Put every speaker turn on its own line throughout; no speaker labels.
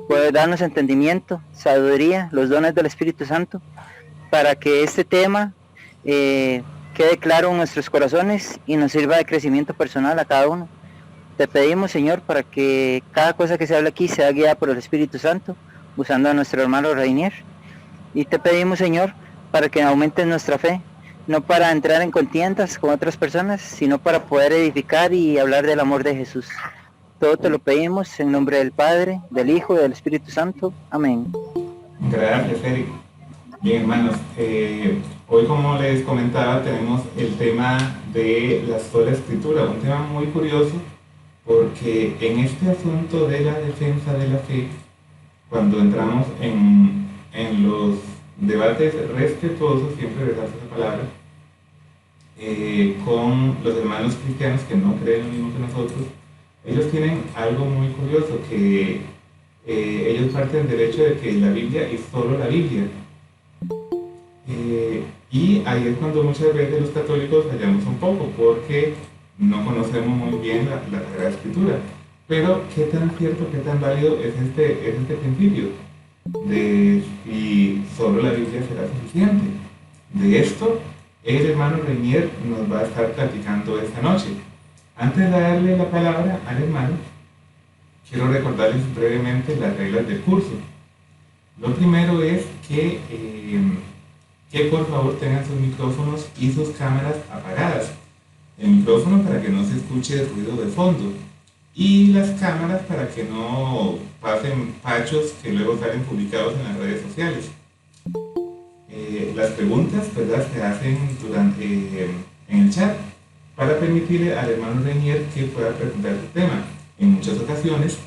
puede darnos entendimiento, sabiduría, los dones del Espíritu Santo, para que este tema quede claro en nuestros corazones y nos sirva de crecimiento personal a cada uno. Te pedimos, Señor, para que cada cosa que se hable aquí sea guiada por el Espíritu Santo, usando a nuestro hermano Reinier. Y te pedimos, Señor, para que aumentes nuestra fe, no para entrar en contiendas con otras personas, sino para poder edificar y hablar del amor de Jesús. Todo te lo pedimos en nombre del Padre, del Hijo y del Espíritu Santo. Amén.
Gracias, Eric. Bien, hermanos, hoy como les comentaba tenemos el tema de la sola escritura, un tema muy curioso porque en este asunto de la defensa de la fe, cuando entramos en los debates respetuosos, siempre resalto esa palabra, con los hermanos cristianos que no creen lo mismo que nosotros, ellos tienen algo muy curioso, que ellos parten del hecho de que la Biblia es solo la Biblia. Y ahí es cuando muchas veces los católicos fallamos un poco, porque no conocemos muy bien la Sagrada Escritura. Pero qué tan cierto, qué tan válido es este principio de si solo la Biblia será suficiente. De esto, el hermano Reinier nos va a estar platicando esta noche. Antes de darle la palabra al hermano, quiero recordarles brevemente las reglas del curso. Lo primero es que por favor tengan sus micrófonos y sus cámaras apagadas. El micrófono para que no se escuche el ruido de fondo y las cámaras para que no pasen pachos que luego salen publicados en las redes sociales. Las preguntas, ¿verdad?, se hacen en el chat para permitirle al hermano Reinier que pueda presentar su tema. En muchas ocasiones,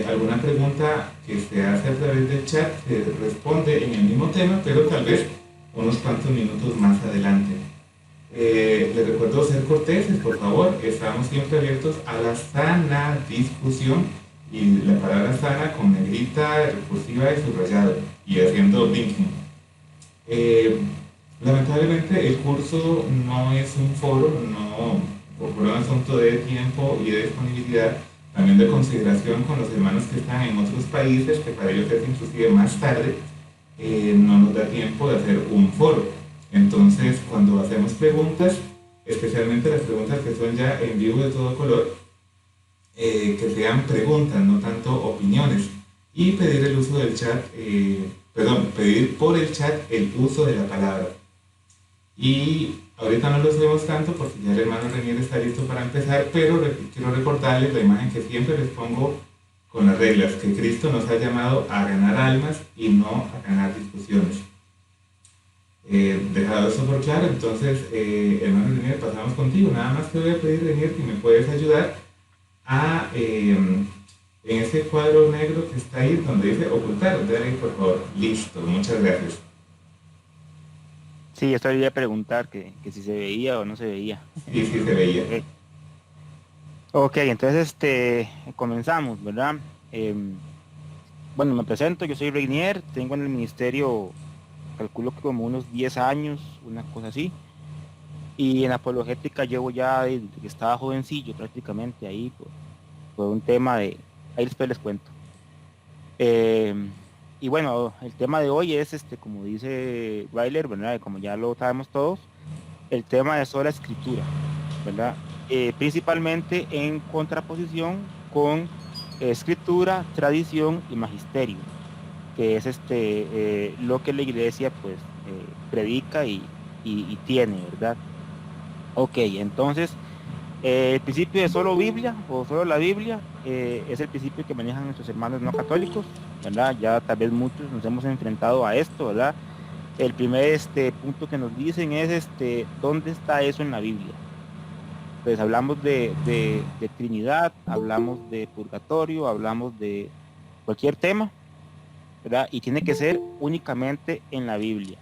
alguna pregunta que se hace a través del chat se responde en el mismo tema, pero tal vez unos cuantos minutos más adelante. Les recuerdo ser corteses, por favor. Estamos siempre abiertos a la sana discusión, y la palabra sana con negrita, recursiva y subrayado, y haciendo blinking. Lamentablemente el curso no es un foro, no, por un asunto de tiempo y de disponibilidad, también de consideración con los hermanos que están en otros países, que para ellos es inclusive más tarde, no nos da tiempo de hacer un foro. Entonces, cuando hacemos preguntas, especialmente las preguntas que son ya en vivo de todo color, que sean preguntas, no tanto opiniones, y pedir el uso del chat, pedir por el chat el uso de la palabra. Y ahorita no lo hacemos tanto porque ya el hermano Renier está listo para empezar, pero quiero recordarles la imagen que siempre les pongo con las reglas, que Cristo nos ha llamado a ganar almas y no a ganar discusiones. Dejado eso por claro, entonces, hermano Renier, pasamos contigo. Nada más te voy a pedir, Renier, que me puedes ayudar en ese cuadro negro que está ahí donde dice ocultar. Dale ahí, por favor. Listo, muchas gracias.
Sí, esto quería preguntar que si se veía o no se veía.
Sí, sí se veía.
Ok, ok, entonces comenzamos, ¿verdad? Bueno, me presento, yo soy Reinier, tengo en el ministerio, calculo que como unos 10 años, una cosa así, y en apologética llevo ya desde que estaba jovencillo prácticamente ahí, por un tema ahí después les cuento. Em, y bueno, el tema de hoy es, como dice Weiler, ¿verdad? Como ya lo sabemos todos, el tema de sola escritura, ¿verdad? Principalmente en contraposición con escritura, tradición y magisterio, que es lo que la iglesia pues predica y tiene, ¿verdad? Ok, entonces el principio de solo Biblia o solo la Biblia es el principio que manejan nuestros hermanos no católicos, ¿verdad? Ya tal vez muchos nos hemos enfrentado a esto, ¿verdad? El primer punto que nos dicen es ¿dónde está eso en la Biblia? Pues hablamos de Trinidad, hablamos de purgatorio, hablamos de cualquier tema, ¿verdad? Y tiene que ser únicamente en la Biblia.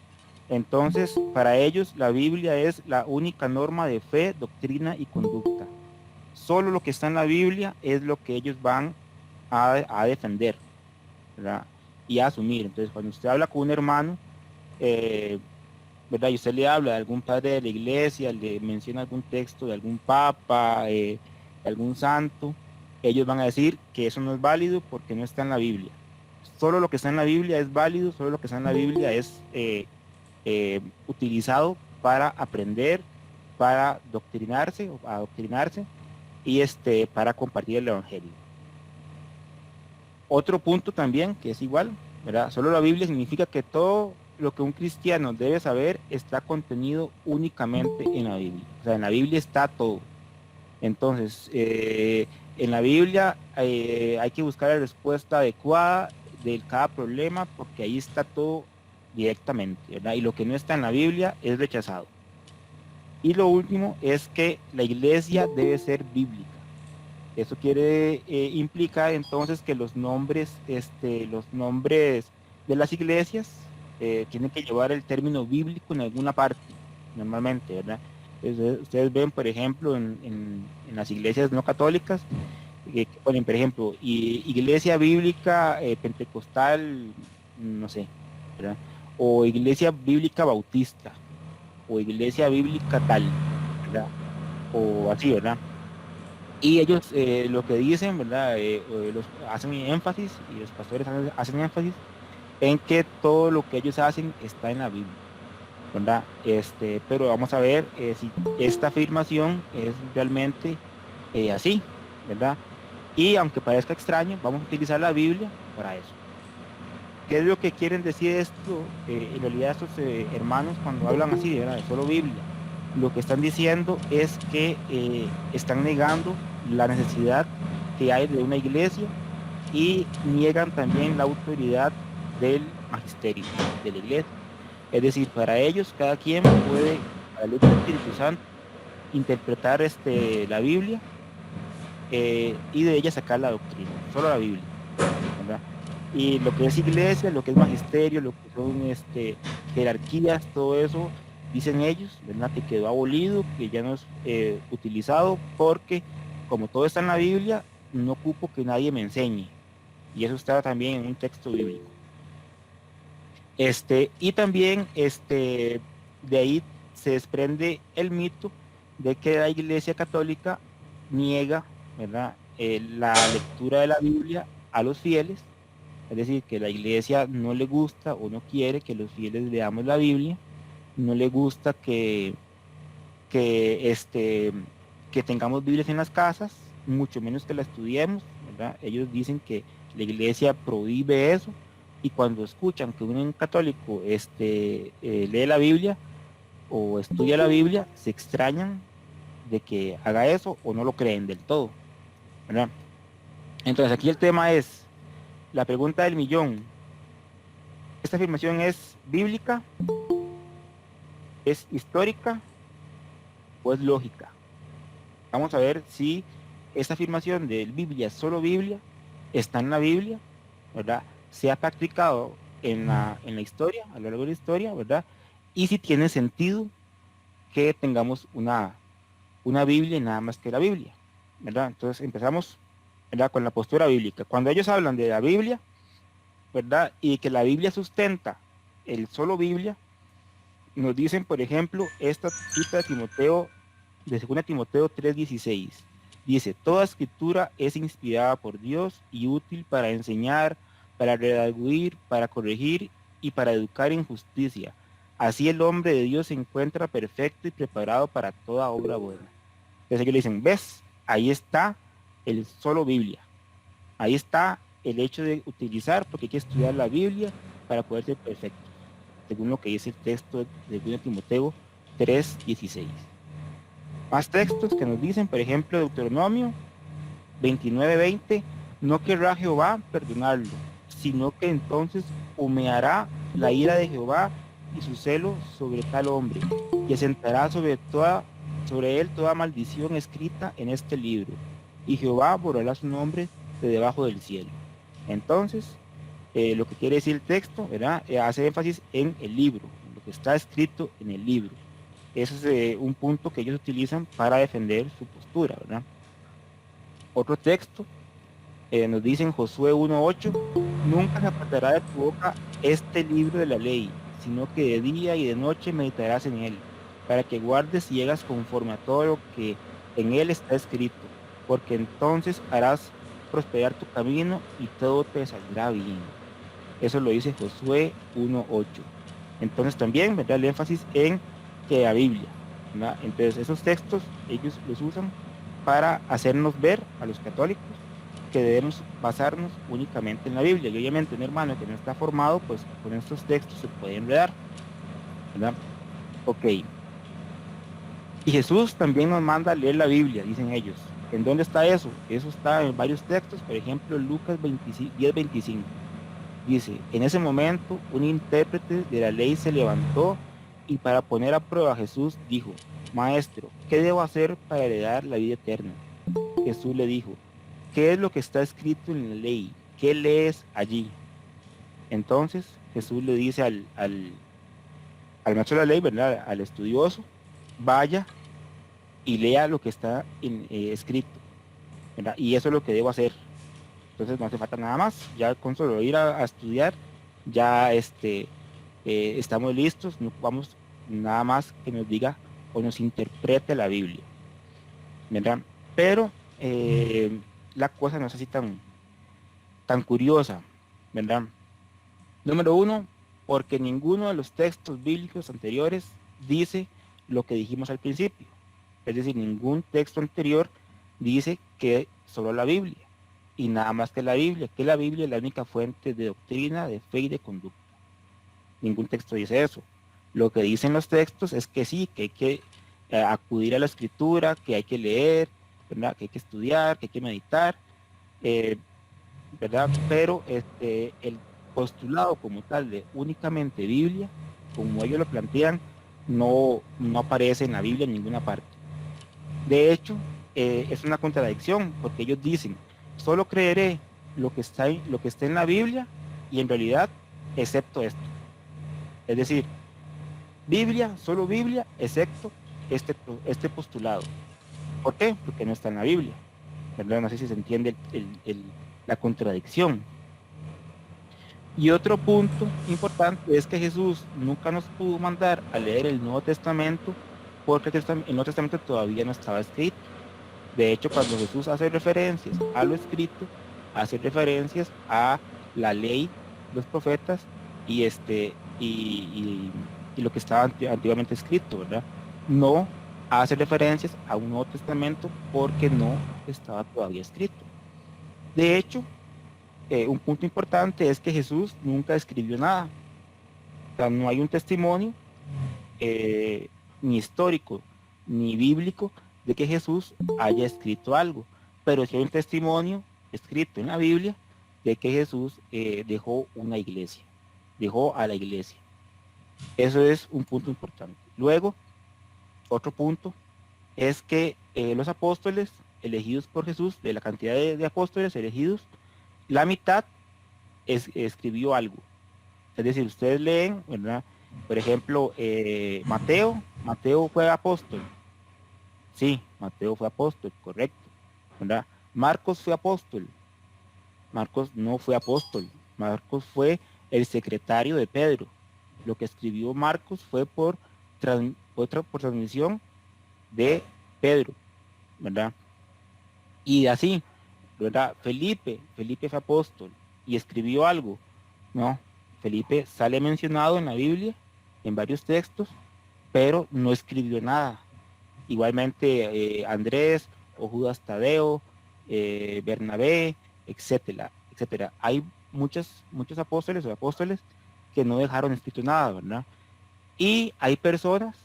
Entonces, para ellos la Biblia es la única norma de fe, doctrina y conducta. Solo lo que está en la Biblia es lo que ellos van a defender, ¿verdad? Y a asumir. Entonces, cuando usted habla con un hermano, eh, ¿verdad? Y usted le habla de algún padre de la iglesia, le menciona algún texto de algún papa, de algún santo, ellos van a decir que eso no es válido porque no está en la Biblia. Solo lo que está en la Biblia es válido, solo lo que está en la Biblia es utilizado para aprender, para doctrinarse, o adoctrinarse, y para compartir el Evangelio. Otro punto también, que es igual, ¿verdad? Solo la Biblia significa que todo lo que un cristiano debe saber está contenido únicamente en la Biblia. O sea, en la Biblia está todo. Entonces, en la Biblia hay que buscar la respuesta adecuada de cada problema porque ahí está todo directamente, ¿verdad? Y lo que no está en la Biblia es rechazado. Y lo último es que la iglesia debe ser bíblica. Eso implica entonces que los nombres de las iglesias tienen que llevar el término bíblico en alguna parte, normalmente, ¿verdad? Ustedes ven, por ejemplo, en las iglesias no católicas, que ponen, por ejemplo, iglesia bíblica pentecostal, no sé, ¿verdad? O iglesia bíblica bautista, o iglesia bíblica tal, ¿verdad? O así, ¿verdad? Y ellos lo que dicen, ¿verdad? Hacen énfasis, y los pastores hacen énfasis en que todo lo que ellos hacen está en la Biblia, ¿verdad? Pero vamos a ver si esta afirmación es realmente así, ¿verdad? Y aunque parezca extraño, vamos a utilizar la Biblia para eso. ¿Qué es lo que quieren decir esto? En realidad estos hermanos cuando hablan así, ¿verdad? De solo Biblia, lo que están diciendo es que están negando la necesidad que hay de una iglesia y niegan también la autoridad del magisterio de la iglesia. Es decir, para ellos cada quien puede, a la luz del Espíritu Santo, interpretar la Biblia y de ella sacar la doctrina, solo la Biblia, ¿verdad? Y lo que es iglesia, lo que es magisterio, lo que son jerarquías, todo eso, dicen ellos, ¿verdad? Que quedó abolido, que ya no es utilizado porque como todo está en la Biblia, no ocupo que nadie me enseñe. Y eso está también en un texto bíblico. Y también de ahí se desprende el mito de que la Iglesia Católica niega, ¿verdad? La lectura de la Biblia a los fieles, es decir, que la Iglesia no le gusta o no quiere que los fieles leamos la Biblia, no le gusta que tengamos Biblias en las casas, mucho menos que la estudiemos, ¿verdad? Ellos dicen que la Iglesia prohíbe eso, y cuando escuchan que un católico lee la Biblia o estudia la Biblia, se extrañan de que haga eso o no lo creen del todo, ¿verdad? Entonces aquí el tema es, la pregunta del millón, ¿esta afirmación es bíblica, es histórica o es lógica? Vamos a ver si esta afirmación de Biblia, solo Biblia, está en la Biblia, ¿verdad? Se ha practicado en la historia, a lo largo de la historia, ¿verdad? Y si tiene sentido que tengamos una Biblia y nada más que la Biblia, ¿verdad? Entonces empezamos, ¿verdad? Con la postura bíblica. Cuando ellos hablan de la Biblia, ¿verdad? Y que la Biblia sustenta el solo Biblia, nos dicen, por ejemplo, esta cita de Timoteo, de 2 Timoteo 3:16. Dice, toda escritura es inspirada por Dios y útil para enseñar, para redarguir, para corregir y para educar en justicia. Así el hombre de Dios se encuentra perfecto y preparado para toda obra buena. Entonces ellos le dicen, ¿ves? Ahí está el solo Biblia. Ahí está el hecho de utilizar, porque hay que estudiar la Biblia para poder ser perfecto, según lo que dice el texto de 2 Timoteo 3:16. Más textos que nos dicen, por ejemplo, Deuteronomio 29:20, no querrá Jehová perdonarlo, sino que entonces humeará la ira de Jehová y su celo sobre tal hombre, y asentará sobre él toda maldición escrita en este libro, y Jehová borrará su nombre de debajo del cielo. Entonces, lo que quiere decir el texto, ¿verdad? Hace énfasis en el libro, en lo que está escrito en el libro. Ese es un punto que ellos utilizan para defender su postura, ¿verdad? Otro texto nos dice en Josué 1:8, nunca se apartará de tu boca este libro de la ley, sino que de día y de noche meditarás en él, para que guardes y hagas conforme a todo lo que en él está escrito. porque entonces harás prosperar tu camino y todo te saldrá bien. Eso lo dice Josué 1:8. Entonces también, ¿verdad?, el énfasis en que la Biblia, ¿verdad? Entonces esos textos ellos los usan para hacernos ver a los católicos que debemos basarnos únicamente en la Biblia. Y obviamente un hermano que no está formado, pues con estos textos se puede enredar, ¿verdad? Ok. Y Jesús también nos manda a leer la Biblia, dicen ellos. ¿En dónde está eso? Eso está en varios textos, por ejemplo, Lucas 10:25. Dice, en ese momento un intérprete de la ley se levantó y para poner a prueba a Jesús dijo, Maestro, ¿qué debo hacer para heredar la vida eterna? Jesús le dijo, ¿qué es lo que está escrito en la ley? ¿Qué lees allí? Entonces Jesús le dice al maestro de la ley, ¿verdad?, al estudioso, vaya y lea lo que está escrito, ¿verdad? Y eso es lo que debo hacer. Entonces no hace falta nada más, ya con solo ir a estudiar, ya estamos listos, no vamos nada más que nos diga o nos interprete la Biblia, ¿verdad? Pero la cosa no es así tan curiosa, ¿verdad? Número uno, porque ninguno de los textos bíblicos anteriores dice lo que dijimos al principio. Es decir, ningún texto anterior dice que solo la Biblia y nada más que la Biblia es la única fuente de doctrina, de fe y de conducta. Ningún texto dice eso. Lo que dicen los textos es que sí, que hay que acudir a la escritura, que hay que leer, ¿verdad?, que hay que estudiar, que hay que meditar, eh, ¿verdad? Pero el postulado como tal de únicamente Biblia, como ellos lo plantean, no aparece en la Biblia en ninguna parte. De hecho, es una contradicción, porque ellos dicen, solo creeré lo que está en la Biblia y en realidad, excepto esto. Es decir, Biblia, solo Biblia, excepto este postulado. ¿Por qué? Porque no está en la Biblia, ¿verdad? No sé si se entiende la contradicción. Y otro punto importante es que Jesús nunca nos pudo mandar a leer el Nuevo Testamento porque el Nuevo Testamento todavía no estaba escrito. De hecho, cuando Jesús hace referencias a lo escrito, hace referencias a la ley, los profetas y y lo que estaba antiguamente escrito, ¿verdad? No hace referencias a un Nuevo Testamento porque no estaba todavía escrito. De hecho, un punto importante es que Jesús nunca escribió nada. O sea, no hay un testimonio ni histórico ni bíblico de que Jesús haya escrito algo, pero sí hay un testimonio escrito en la Biblia de que Jesús dejó una iglesia, dejó a la iglesia. Eso es un punto importante. Luego, otro punto es que los apóstoles elegidos por Jesús, de la cantidad de apóstoles elegidos, la mitad escribió algo. Es decir, ustedes leen, ¿verdad? Por ejemplo, Mateo fue apóstol. Sí, Mateo fue apóstol, correcto, ¿verdad? Marcos fue apóstol. Marcos no fue apóstol. Marcos fue el secretario de Pedro. Lo que escribió Marcos fue por transmisión de Pedro, ¿verdad? Y así, ¿verdad? Felipe fue apóstol y escribió algo. No, Felipe sale mencionado en la Biblia, en varios textos, pero no escribió nada. Igualmente Andrés o Judas Tadeo, Bernabé, etcétera, etcétera. Hay muchos apóstoles que no dejaron escrito nada, ¿verdad? Y hay personas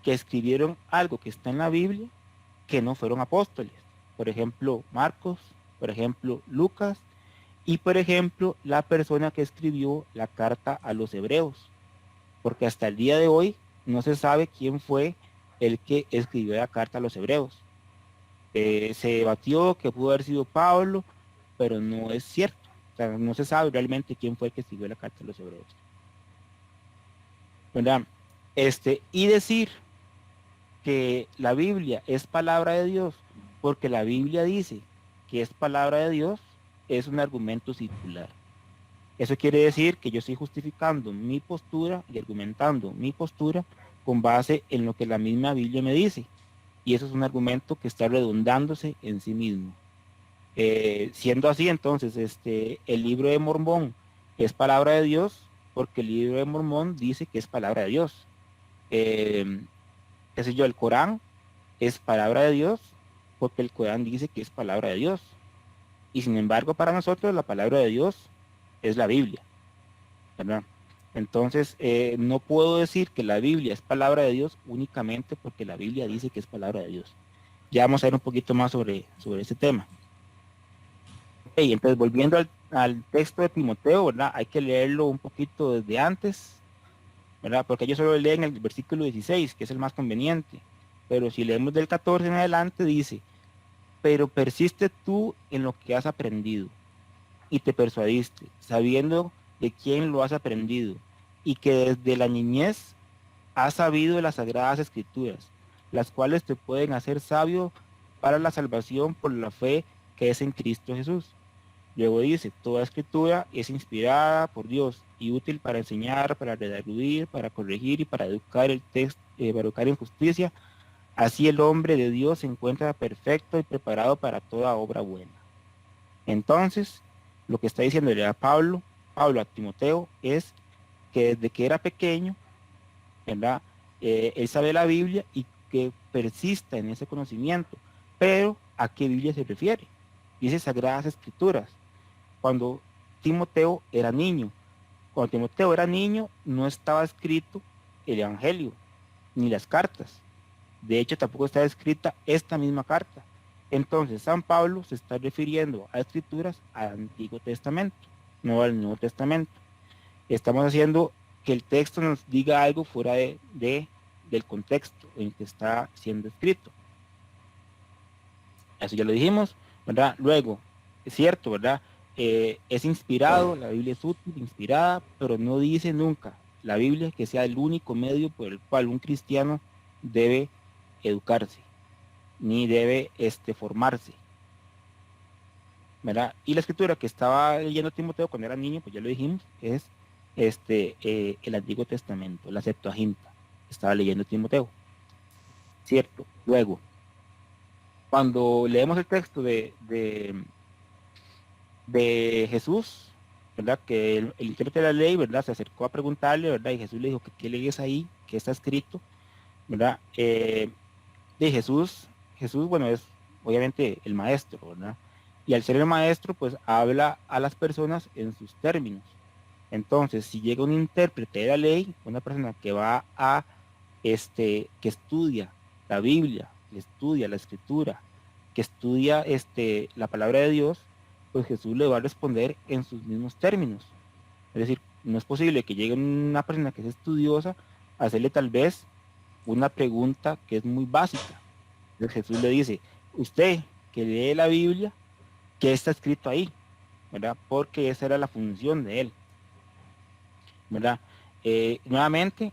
que escribieron algo que está en la Biblia que no fueron apóstoles. Por ejemplo, Marcos, por ejemplo, Lucas y por ejemplo, la persona que escribió la carta a los hebreos. Porque hasta el día de hoy no se sabe quién fue el que escribió la carta a los hebreos. Se debatió que pudo haber sido Pablo, pero no es cierto. O sea, no se sabe realmente quién fue el que escribió la carta a los hebreos. ¿Verdad? Y decir que la Biblia es palabra de Dios, porque la Biblia dice que es palabra de Dios, es un argumento circular. Eso quiere decir que yo estoy justificando mi postura y argumentando mi postura con base en lo que la misma Biblia me dice. y eso es un argumento que está redundándose en sí mismo. Siendo así, entonces, el libro de Mormón es palabra de Dios porque el libro de Mormón dice que es palabra de Dios. Qué sé yo, el Corán es palabra de Dios porque el Corán dice que es palabra de Dios. Y sin embargo, para nosotros la palabra de Dios es la Biblia, ¿verdad? Entonces, no puedo decir que la Biblia es palabra de Dios únicamente porque la Biblia dice que es palabra de Dios. Ya vamos a ver un poquito más sobre ese tema. Okay, entonces, volviendo al texto de Timoteo, ¿verdad? Hay que leerlo un poquito desde antes, ¿verdad? Porque ellos solo leen el versículo 16, que es el más conveniente. Pero si leemos del 14 en adelante, dice, pero persiste tú en lo que has aprendido y te persuadiste, sabiendo de quién lo has aprendido, y que desde la niñez has sabido las sagradas escrituras, las cuales te pueden hacer sabio para la salvación por la fe que es en Cristo Jesús. Luego dice, toda escritura es inspirada por Dios y útil para enseñar, para redarguir, para corregir y para educar para educar en justicia. Así el hombre de Dios se encuentra perfecto y preparado para toda obra buena. Entonces, lo que está diciendo Pablo a Timoteo, es que desde que era pequeño, ¿verdad? Él sabe la Biblia y que persista en ese conocimiento. Pero, ¿a qué Biblia se refiere? Dice Sagradas Escrituras. Cuando Timoteo era niño. Cuando Timoteo era niño, no estaba escrito el Evangelio, ni las cartas. De hecho, tampoco está escrita esta misma carta. Entonces, San Pablo se está refiriendo a escrituras al Antiguo Testamento, no al Nuevo Testamento. Estamos haciendo que el texto nos diga algo fuera del contexto en que está siendo escrito. Eso ya lo dijimos, ¿verdad? Luego, es cierto, ¿verdad? Es inspirado, la Biblia es útil, inspirada, pero no dice nunca la Biblia que sea el único medio por el cual un cristiano debe educarse, ni debe formarse, ¿verdad? Y la escritura que estaba leyendo Timoteo cuando era niño, pues ya lo dijimos, es el Antiguo Testamento, la Septuaginta, estaba leyendo Timoteo, ¿cierto? Luego, cuando leemos el texto de Jesús, ¿verdad? Que el intérprete de la ley, ¿verdad? Se acercó a preguntarle, ¿verdad? Y Jesús le dijo que qué leyes ahí, que está escrito, ¿verdad? De Jesús, bueno, es obviamente el maestro, ¿verdad? Y al ser el maestro, pues habla a las personas en sus términos. Entonces, si llega un intérprete de la ley, una persona que va que estudia la Biblia, que estudia la Escritura, que estudia la palabra de Dios, pues Jesús le va a responder en sus mismos términos. Es decir, no es posible que llegue una persona que es estudiosa a hacerle tal vez una pregunta que es muy básica. Entonces Jesús le dice, usted que lee la Biblia, ¿qué está escrito ahí? ¿Verdad? Porque esa era la función de él, ¿verdad? Nuevamente,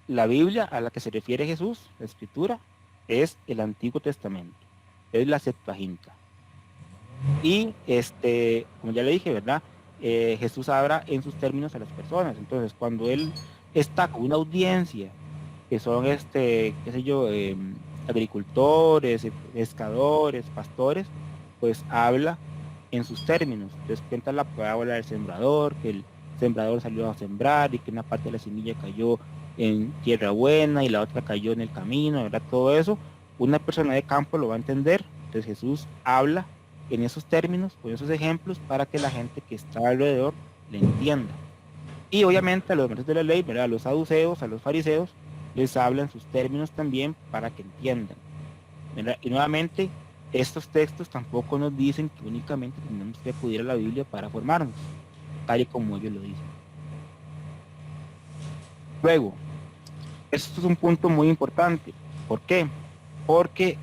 la Biblia a la que se refiere Jesús, la Escritura, es el Antiguo Testamento, es la Septuaginta. Y como ya le dije, ¿verdad? Jesús habla en sus términos a las personas. Entonces, cuando él está con una audiencia que son qué sé yo, agricultores, pescadores, pastores, pues habla en sus términos. Entonces cuenta la parábola del sembrador, que el sembrador salió a sembrar y que una parte de la semilla cayó en tierra buena y la otra cayó en el camino, ¿verdad? Todo eso, una persona de campo lo va a entender. Entonces Jesús habla en esos términos, con esos ejemplos, para que la gente que está alrededor le entienda. Y obviamente a los maestros de la ley, ¿verdad? A los saduceos, a los fariseos, les habla en sus términos también para que entiendan, ¿verdad? Y nuevamente, estos textos tampoco nos dicen que únicamente tenemos que acudir a la Biblia para formarnos, tal y como ellos lo dicen. Luego, esto es un punto muy importante. ¿Por qué? Porque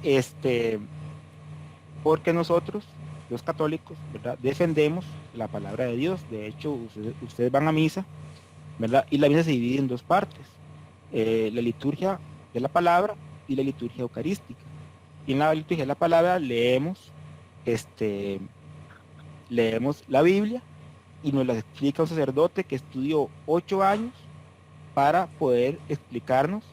porque nosotros, los católicos, ¿verdad? Defendemos la palabra de Dios. De hecho, ustedes van a misa, ¿verdad? Y la misa se divide en dos partes. La liturgia de la palabra y la liturgia eucarística. Y en la liturgia de la palabra leemos la Biblia y nos la explica un sacerdote que estudió 8 años para poder explicarnos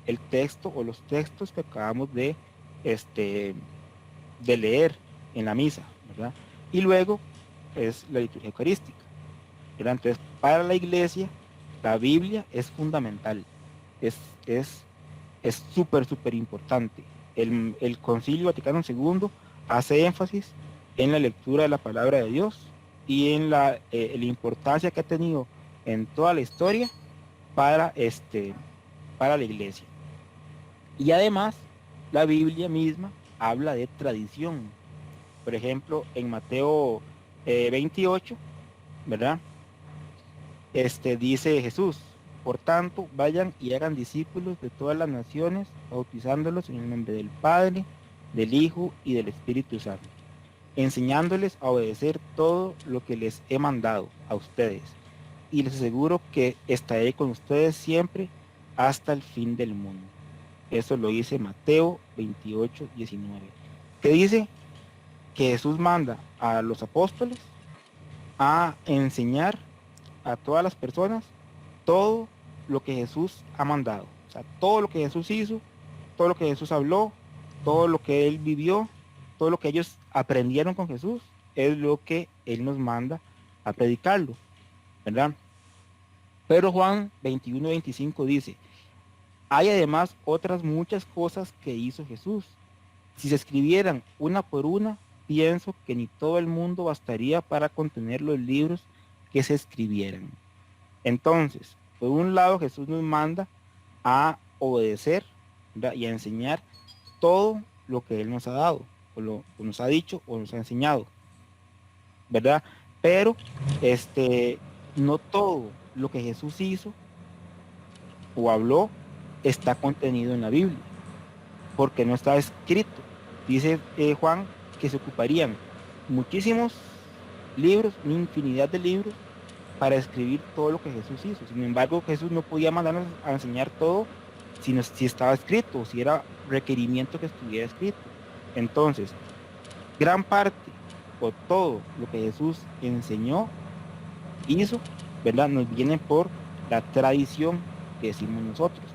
el texto o los textos que acabamos de este, de leer en la misa, ¿verdad? Y luego es la liturgia eucarística, ¿verdad? Entonces, para la iglesia, la Biblia es fundamental, es, es, es súper importante. El Concilio Vaticano II hace énfasis en la lectura de la palabra de Dios y en la importancia que ha tenido en toda la historia para, para la iglesia. Y además, la Biblia misma habla de tradición. Por ejemplo, en Mateo 28, ¿verdad? Dice Jesús, por tanto, vayan y hagan discípulos de todas las naciones, bautizándolos en el nombre del Padre, del Hijo y del Espíritu Santo, enseñándoles a obedecer todo lo que les he mandado a ustedes. Y les aseguro que estaré con ustedes siempre hasta el fin del mundo. Eso lo dice Mateo 28:19. Que dice que Jesús manda a los apóstoles a enseñar a todas las personas todo lo que Jesús ha mandado. O sea, todo lo que Jesús hizo, todo lo que Jesús habló, todo lo que Él vivió, todo lo que ellos aprendieron con Jesús, es lo que Él nos manda a predicarlo, ¿verdad? Pero Juan 21:25 dice, hay además otras muchas cosas que hizo Jesús. Si se escribieran una por una, pienso que ni todo el mundo bastaría para contener los libros que se escribieran. Entonces, por un lado, Jesús nos manda a obedecer, ¿verdad? Y a enseñar todo lo que Él nos ha dado, o nos ha dicho, o nos ha enseñado, ¿verdad? Pero, no todo lo que Jesús hizo o habló está contenido en la Biblia, porque no está escrito. Dice Juan que se ocuparían muchísimos libros, una infinidad de libros, para escribir todo lo que Jesús hizo. Sin embargo, Jesús no podía mandarnos a enseñar todo si estaba escrito, si era requerimiento que estuviera escrito. Entonces, gran parte o todo lo que Jesús enseñó, hizo, ¿verdad? Nos viene por la tradición que decimos nosotros.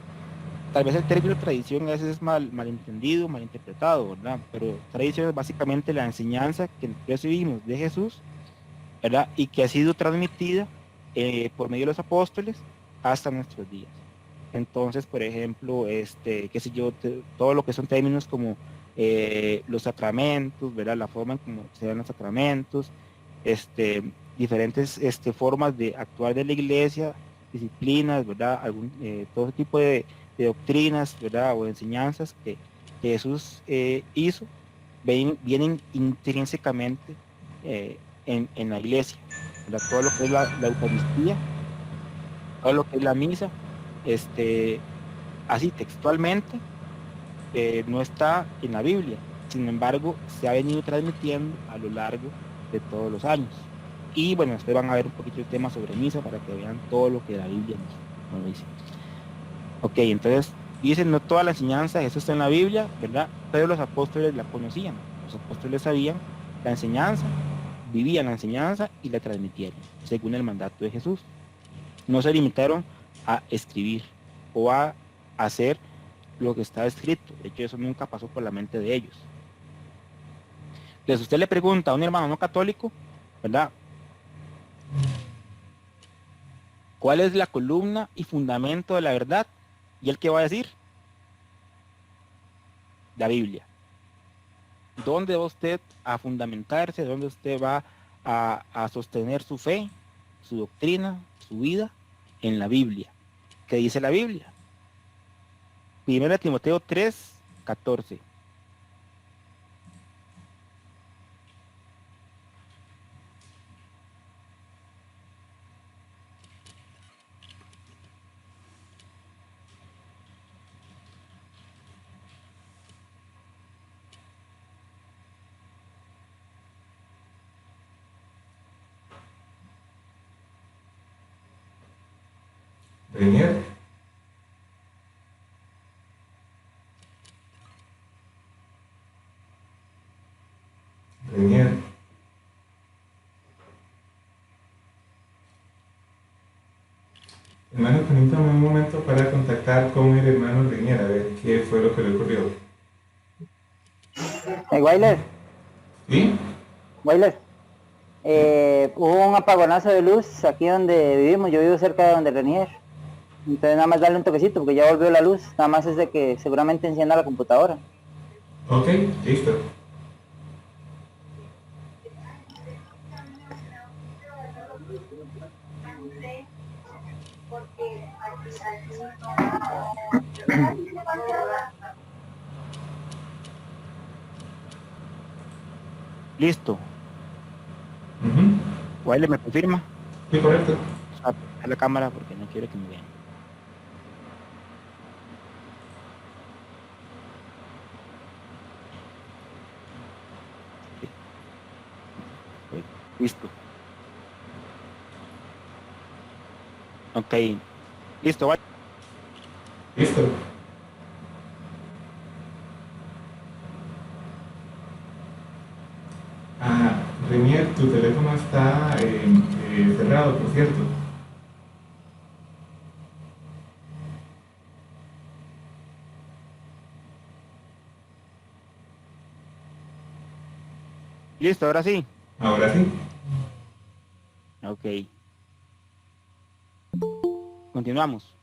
Tal vez el término tradición a veces es malentendido, malinterpretado, ¿verdad? Pero tradición es básicamente la enseñanza que recibimos de Jesús, ¿verdad? Y que ha sido transmitida por medio de los apóstoles hasta nuestros días. Entonces, por ejemplo, qué sé yo, todo lo que son términos como los sacramentos, ¿verdad? La forma en cómo se dan los sacramentos, diferentes formas de actuar de la iglesia, disciplinas, ¿verdad? Todo tipo de doctrinas, ¿verdad? O de enseñanzas que Jesús hizo, vienen intrínsecamente en la iglesia, ¿verdad? Todo lo que es la Eucaristía, todo lo que es la misa, así textualmente, no está en la Biblia. Sin embargo, se ha venido transmitiendo a lo largo de todos los años. Y bueno, ustedes van a ver un poquito de tema sobre misa para que vean todo lo que la Biblia nos dice. Ok, entonces dicen, no toda la enseñanza, eso está en la Biblia, ¿verdad? Pero los apóstoles la conocían. Los apóstoles sabían la enseñanza, vivían la enseñanza y la transmitieron, según el mandato de Jesús. No se limitaron a escribir o a hacer lo que está escrito. De hecho, eso nunca pasó por la mente de ellos. Entonces, usted le pregunta a un hermano no católico, ¿verdad? ¿Cuál es la columna y fundamento de la verdad? ¿Y él qué va a decir? La Biblia. ¿Dónde va usted a fundamentarse? ¿Dónde usted va a sostener su fe, su doctrina, su vida? En la Biblia. ¿Qué dice la Biblia? 1 Timoteo 3:14.
Reinier. Reinier. Hermano, permítame un momento para contactar con el hermano Reinier a ver qué fue lo que le ocurrió.
Weiler,
¿Sí?
Weiler, hubo un apagonazo de luz aquí donde vivimos, yo vivo cerca de donde Renier. Entonces nada más darle un toquecito porque ya volvió la luz, nada más es de que seguramente encienda la computadora.
Ok, listo.
Listo.
Ujú.
Wiley me confirma.
Sí, correcto.
A la cámara porque no quiero que me vean. Sí. Listo. Ok. Listo, vale.
Listo. Ah, Renier, tu teléfono está cerrado, por cierto.
Listo, ahora sí.
Ahora sí.
Ok. Continuamos.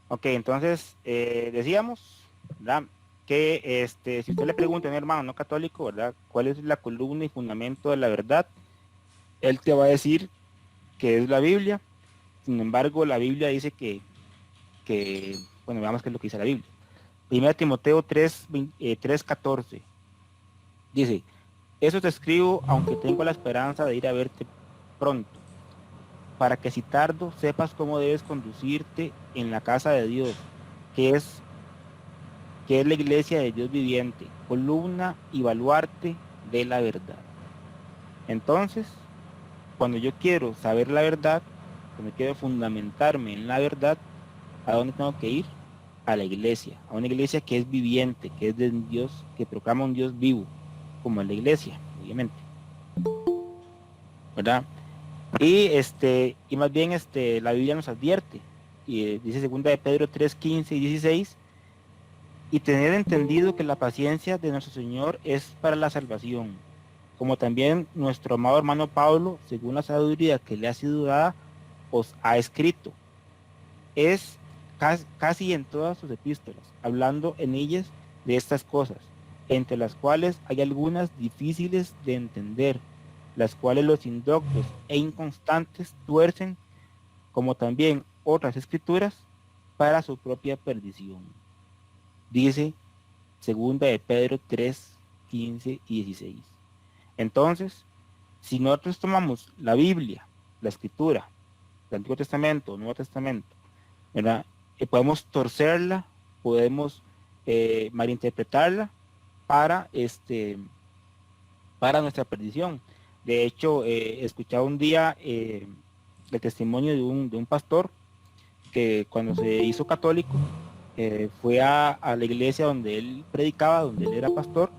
Ok, entonces decíamos, ¿verdad? Que si usted le pregunta a un hermano no católico, ¿verdad? ¿Cuál es la columna y fundamento de la verdad? Él te va a decir que es la Biblia. Sin embargo, la Biblia dice bueno, veamos qué es lo que dice la Biblia. Primera Timoteo 3:14 dice, eso te escribo aunque tengo la esperanza de ir a verte pronto, para que si tardo sepas cómo debes conducirte en la casa de Dios, que es que es la iglesia de Dios viviente, columna y baluarte de la verdad. Entonces, cuando yo quiero saber la verdad, cuando quiero fundamentarme en la verdad, ¿a dónde tengo que ir? A la iglesia, a una iglesia que es viviente, que es de un Dios, que proclama un Dios vivo, como es la iglesia, obviamente, ¿verdad? Y más bien la Biblia nos advierte, y dice segunda de Pedro 3:15 y 16, y tener entendido que la paciencia de nuestro Señor es para la salvación, como también nuestro amado hermano Pablo, según la sabiduría que le ha sido dada, os ha escrito. Es casi en todas sus epístolas, hablando en ellas de estas cosas, entre las cuales hay algunas difíciles de entender, las cuales los indoctos e inconstantes tuercen, como también otras escrituras, para su propia perdición. Dice segunda de Pedro 3:15 y 16. Entonces, si nosotros tomamos la Biblia, la escritura, el Antiguo Testamento, el Nuevo Testamento, ¿verdad? Podemos torcerla, podemos malinterpretarla para, para nuestra perdición. De hecho, escuchaba un día el testimonio de un pastor que cuando se hizo católico, fue a la iglesia donde él predicaba, donde él era pastor,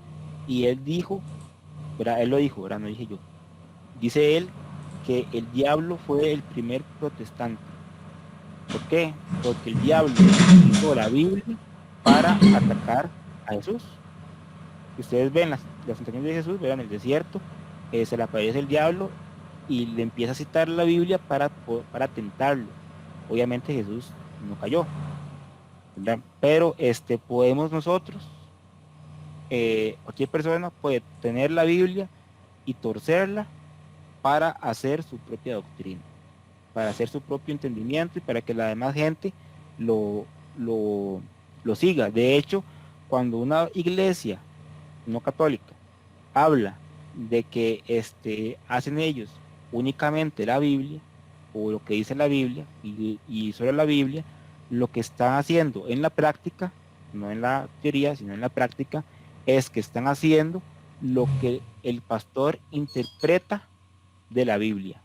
y él dijo, ¿verdad? Él lo dijo, ¿verdad? No dije yo. Dice él que el diablo fue el primer protestante. ¿Por qué? Porque el diablo utilizó la Biblia para atacar a Jesús. Si ustedes ven las enseñanzas de Jesús, verán el desierto, se le aparece el diablo y le empieza a citar la Biblia para tentarlo. Obviamente Jesús no cayó, ¿verdad? Pero podemos nosotros, cualquier persona puede tener la Biblia y torcerla para hacer su propia doctrina, para hacer su propio entendimiento y para que la demás gente lo siga. De hecho, cuando una iglesia no católica habla de que hacen ellos únicamente la Biblia o lo que dice la Biblia y solo la Biblia, lo que están haciendo en la práctica, no en la teoría, sino en la práctica, es que están haciendo lo que el pastor interpreta de la Biblia.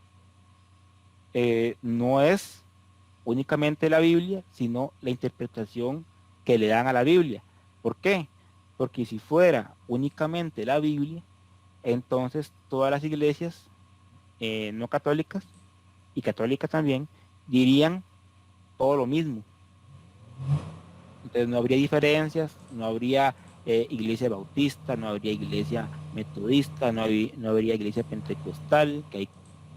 No es únicamente la Biblia, sino la interpretación que le dan a la Biblia. ¿Por qué? Porque si fuera únicamente la Biblia, entonces todas las iglesias no católicas y católicas también dirían todo lo mismo. Entonces no habría diferencias, no habría iglesia bautista, no habría iglesia metodista, no habría iglesia pentecostal, que hay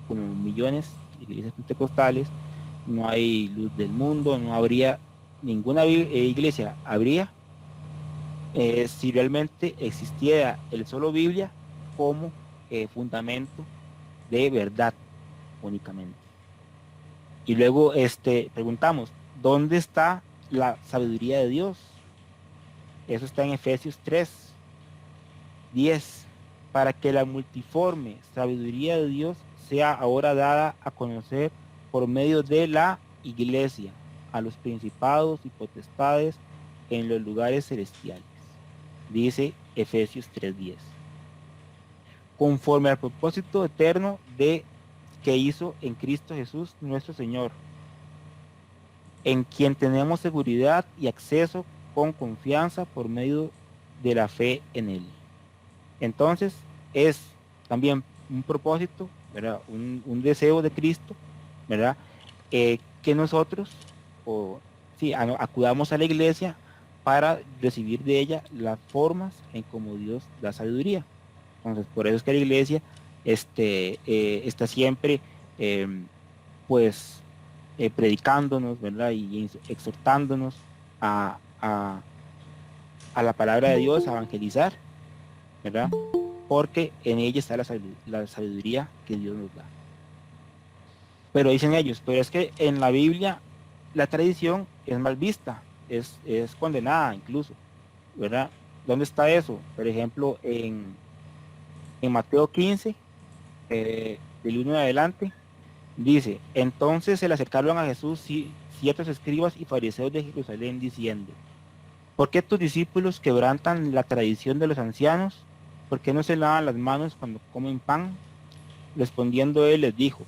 como millones de iglesias pentecostales, no hay luz del mundo, no habría ninguna iglesia, habría si realmente existiera el solo Biblia como fundamento de verdad únicamente. Y luego preguntamos, ¿dónde está la sabiduría de Dios? Eso está en Efesios 3:10, para que la multiforme sabiduría de Dios sea ahora dada a conocer por medio de la iglesia a los principados y potestades en los lugares celestiales. Dice Efesios 3:10. Conforme al propósito eterno de que hizo en Cristo Jesús nuestro Señor, en quien tenemos seguridad y acceso con confianza por medio de la fe en Él. Entonces, es también un propósito, ¿verdad? Un deseo de Cristo, ¿verdad? Que nosotros, sí, acudamos a la iglesia para recibir de ella las formas en como Dios da sabiduría. Entonces, por eso es que la iglesia está siempre, pues, predicándonos, ¿verdad? Y exhortándonos a la palabra de Dios, a evangelizar, ¿verdad? Porque en ella está la sabiduría que Dios nos da. Pero dicen ellos, pero es que en la Biblia la tradición es mal vista, es condenada incluso, ¿verdad? ¿Dónde está eso? Por ejemplo, en Mateo 15, del 1 en adelante, dice, entonces se le acercaron a Jesús ciertos escribas y fariseos de Jerusalén diciendo, ¿por qué tus discípulos quebrantan la tradición de los ancianos? ¿Por qué no se lavan las manos cuando comen pan? Respondiendo él les dijo,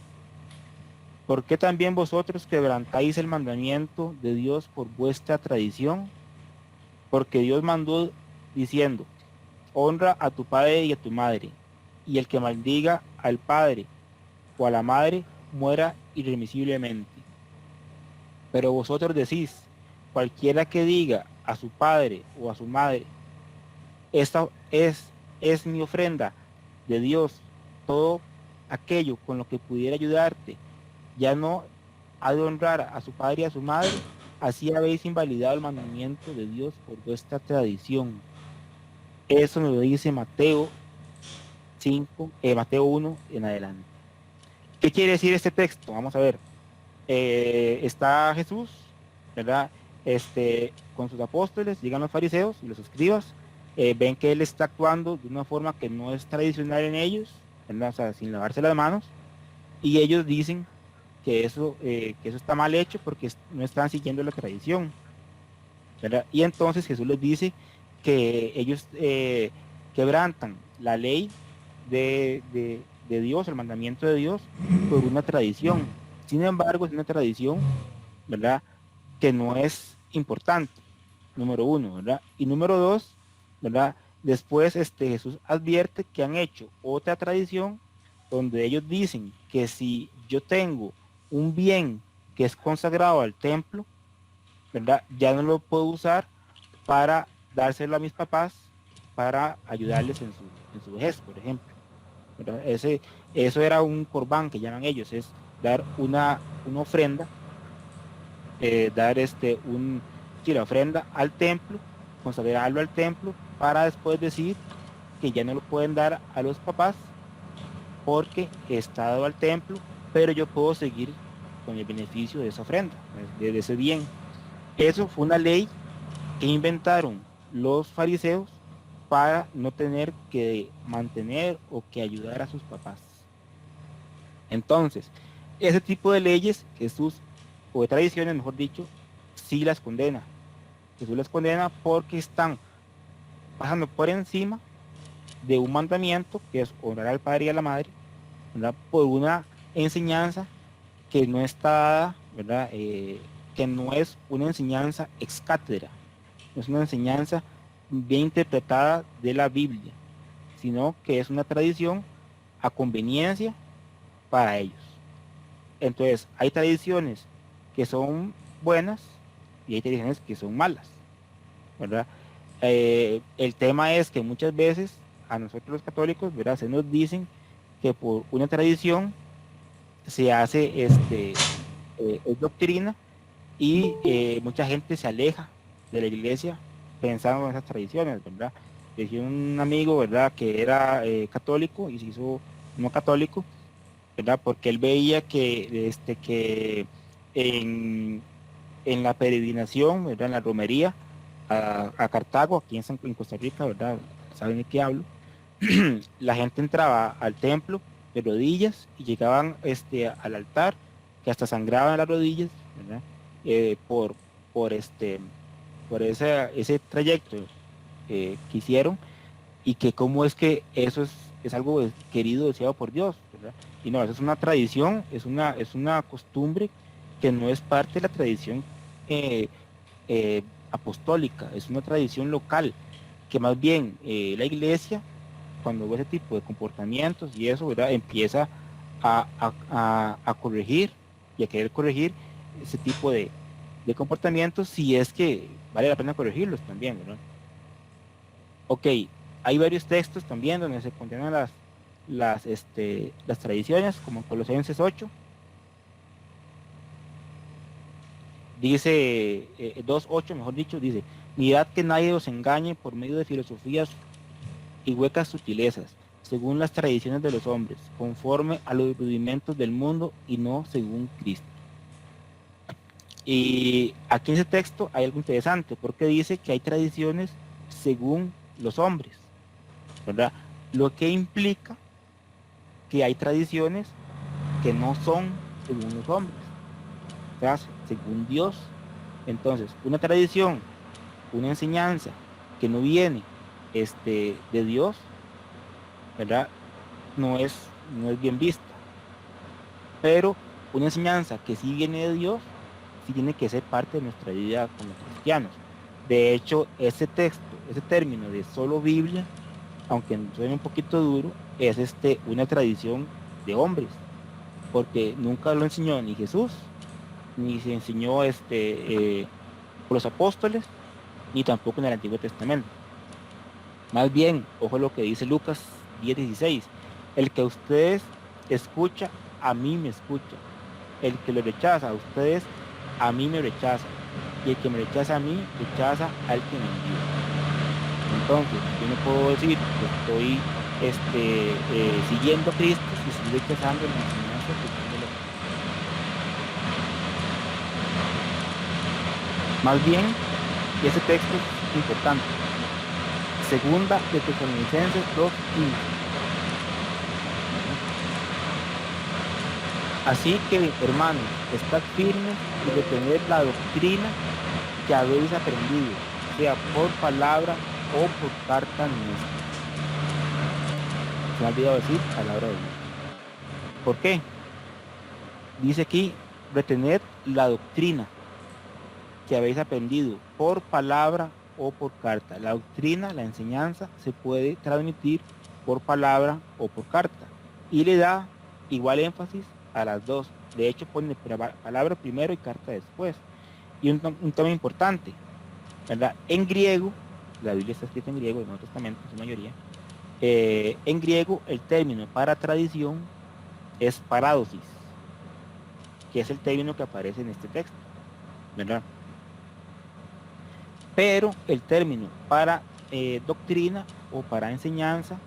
¿por qué también vosotros quebrantáis el mandamiento de Dios por vuestra tradición? Porque Dios mandó diciendo, honra a tu padre y a tu madre, y el que maldiga al padre o a la madre muera irremisiblemente. Pero vosotros decís, cualquiera que diga a su padre o a su madre, esta es mi ofrenda de Dios, todo aquello con lo que pudiera ayudarte, ya no ha de honrar a su padre y a su madre, así habéis invalidado el mandamiento de Dios por vuestra tradición. Eso nos lo dice Mateo 1 en adelante. ¿Qué quiere decir este texto? Vamos a ver. Está Jesús, ¿verdad? Con sus apóstoles, llegan los fariseos y los escribas, ven que él está actuando de una forma que no es tradicional en ellos, ¿verdad? O sea, sin lavarse las manos, y ellos dicen que eso está mal hecho porque no están siguiendo la tradición, ¿verdad? Y entonces Jesús les dice que ellos quebrantan la ley de Dios, el mandamiento de Dios, por una tradición. Sin embargo, es una tradición, ¿verdad?, que no es importante, número uno, ¿verdad? Y número dos, ¿verdad? Después Jesús advierte que han hecho otra tradición donde ellos dicen que si yo tengo un bien que es consagrado al templo, ¿verdad? Ya no lo puedo usar para dárselo a mis papás para ayudarles en su vejez, por ejemplo, ¿verdad? Eso era un corbán que llaman ellos, es dar una ofrenda, dar la ofrenda al templo, consagrarlo al templo, para después decir que ya no lo pueden dar a los papás porque está dado al templo, pero yo puedo seguir con el beneficio de esa ofrenda, de ese bien. Eso fue una ley que inventaron los fariseos para no tener que mantener o que ayudar a sus papás. Entonces, ese tipo de leyes, Jesús, o de tradiciones, mejor dicho, sí las condena. Jesús las condena porque están pasando por encima de un mandamiento que es honrar al padre y a la madre, ¿verdad? Por una enseñanza que no está dada, ¿verdad? Que no es una enseñanza ex cátedra, no es una enseñanza bien interpretada de la Biblia, sino que es una tradición a conveniencia para ellos. Entonces, hay tradiciones que son buenas y hay tradiciones que son malas. ¿verdad? El tema es que muchas veces a nosotros los católicos, ¿verdad? Se nos dicen que por una tradición se hace es doctrina y mucha gente se aleja de la iglesia pensando en esas tradiciones, ¿verdad? Decía un amigo, ¿verdad? Que era católico y se hizo no católico, ¿verdad? Porque él veía que en, en la peregrinación, ¿verdad? En la romería a Cartago, aquí en Costa Rica, ¿verdad? ¿Saben de qué hablo? La gente entraba al templo de rodillas y llegaban al altar, que hasta sangraban las rodillas, ¿verdad? Eh, por, por ese trayecto que hicieron, y que cómo es que eso es algo querido, deseado por Dios, ¿verdad? Y no, eso es una tradición, es una costumbre que no es parte de la tradición eh, apostólica, es una tradición local, que más bien la iglesia, cuando ve ese tipo de comportamientos y eso, ¿verdad? Empieza a corregir y a querer corregir ese tipo de comportamientos, si es que vale la pena corregirlos también, ¿verdad? Ok, hay varios textos también donde se contienen las tradiciones, como en Colosenses 8, dice, 2:8 mejor dicho, dice, mirad que nadie os engañe por medio de filosofías y huecas sutilezas, según las tradiciones de los hombres, conforme a los rudimentos del mundo y no según Cristo. Y aquí en ese texto hay algo interesante, porque dice que hay tradiciones según los hombres, ¿verdad? Lo que implica que hay tradiciones que no son según los hombres, o sea, según Dios. Entonces, una tradición, una enseñanza que no viene de Dios, ¿verdad? No es bien vista. Pero una enseñanza que sí viene de Dios, sí tiene que ser parte de nuestra vida como cristianos. De hecho, ese texto, ese término de solo Biblia, aunque suene un poquito duro, es una tradición de hombres, porque nunca lo enseñó ni Jesús, ni se enseñó por los apóstoles, ni tampoco en el Antiguo Testamento. Más bien, ojo lo que dice Lucas 10:16, el que a ustedes escucha, a mí me escucha. El que lo rechaza a ustedes, a mí me rechaza. Y el que me rechaza a mí, rechaza al que me envía. Entonces, yo no puedo decir que estoy siguiendo a Cristo si estoy rechazando la enseñanza que tiene la. Más bien, ese texto es importante. Segunda de Tesalonicenses 2:15. Así que, hermanos, estad firmes y retener la doctrina que habéis aprendido, sea por palabra o por carta nuestra. Se me ha olvidado decir palabra de Dios. ¿Por qué? Dice aquí, retener la doctrina que habéis aprendido por palabra o por carta. La doctrina, la enseñanza, se puede transmitir por palabra o por carta. Y le da igual énfasis a las dos. De hecho, pone palabra primero y carta después. Y un tema importante, ¿verdad? En griego, la Biblia está escrita en griego, en el Nuevo Testamento, en su mayoría. En griego, el término para tradición es paradosis, que es el término que aparece en este texto, ¿verdad? Pero el término para doctrina o para enseñanza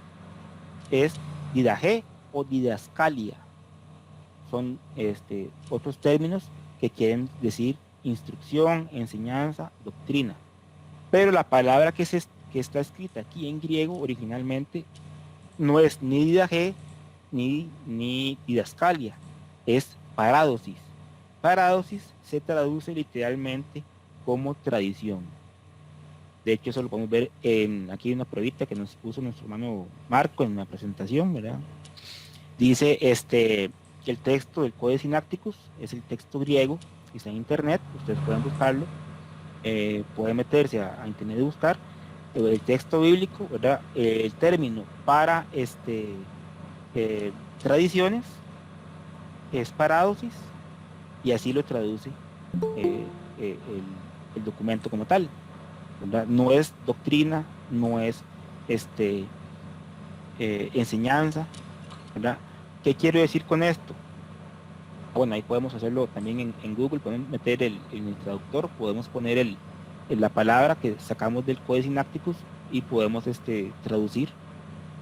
es didaje o didascalia. Son otros términos que quieren decir instrucción, enseñanza, doctrina. Pero la palabra que está escrita aquí en griego originalmente no es ni didaje ni didascalia, es paradosis. Paradosis se traduce literalmente como tradición. De hecho, eso lo podemos ver aquí en una pruebita que nos puso nuestro hermano Marco en la presentación, ¿verdad? Dice que el texto del Codex Sinaiticus es el texto griego, que está en internet, ustedes pueden buscarlo, pueden meterse a internet y buscar el texto bíblico, ¿verdad? El término para tradiciones es paradosis, y así lo traduce el documento como tal, ¿verdad? No es doctrina, no es enseñanza, ¿verdad? ¿Qué quiero decir con esto? Bueno, ahí podemos hacerlo también en Google, podemos meter en el traductor, podemos poner la palabra que sacamos del Codex Sinaiticus y podemos traducir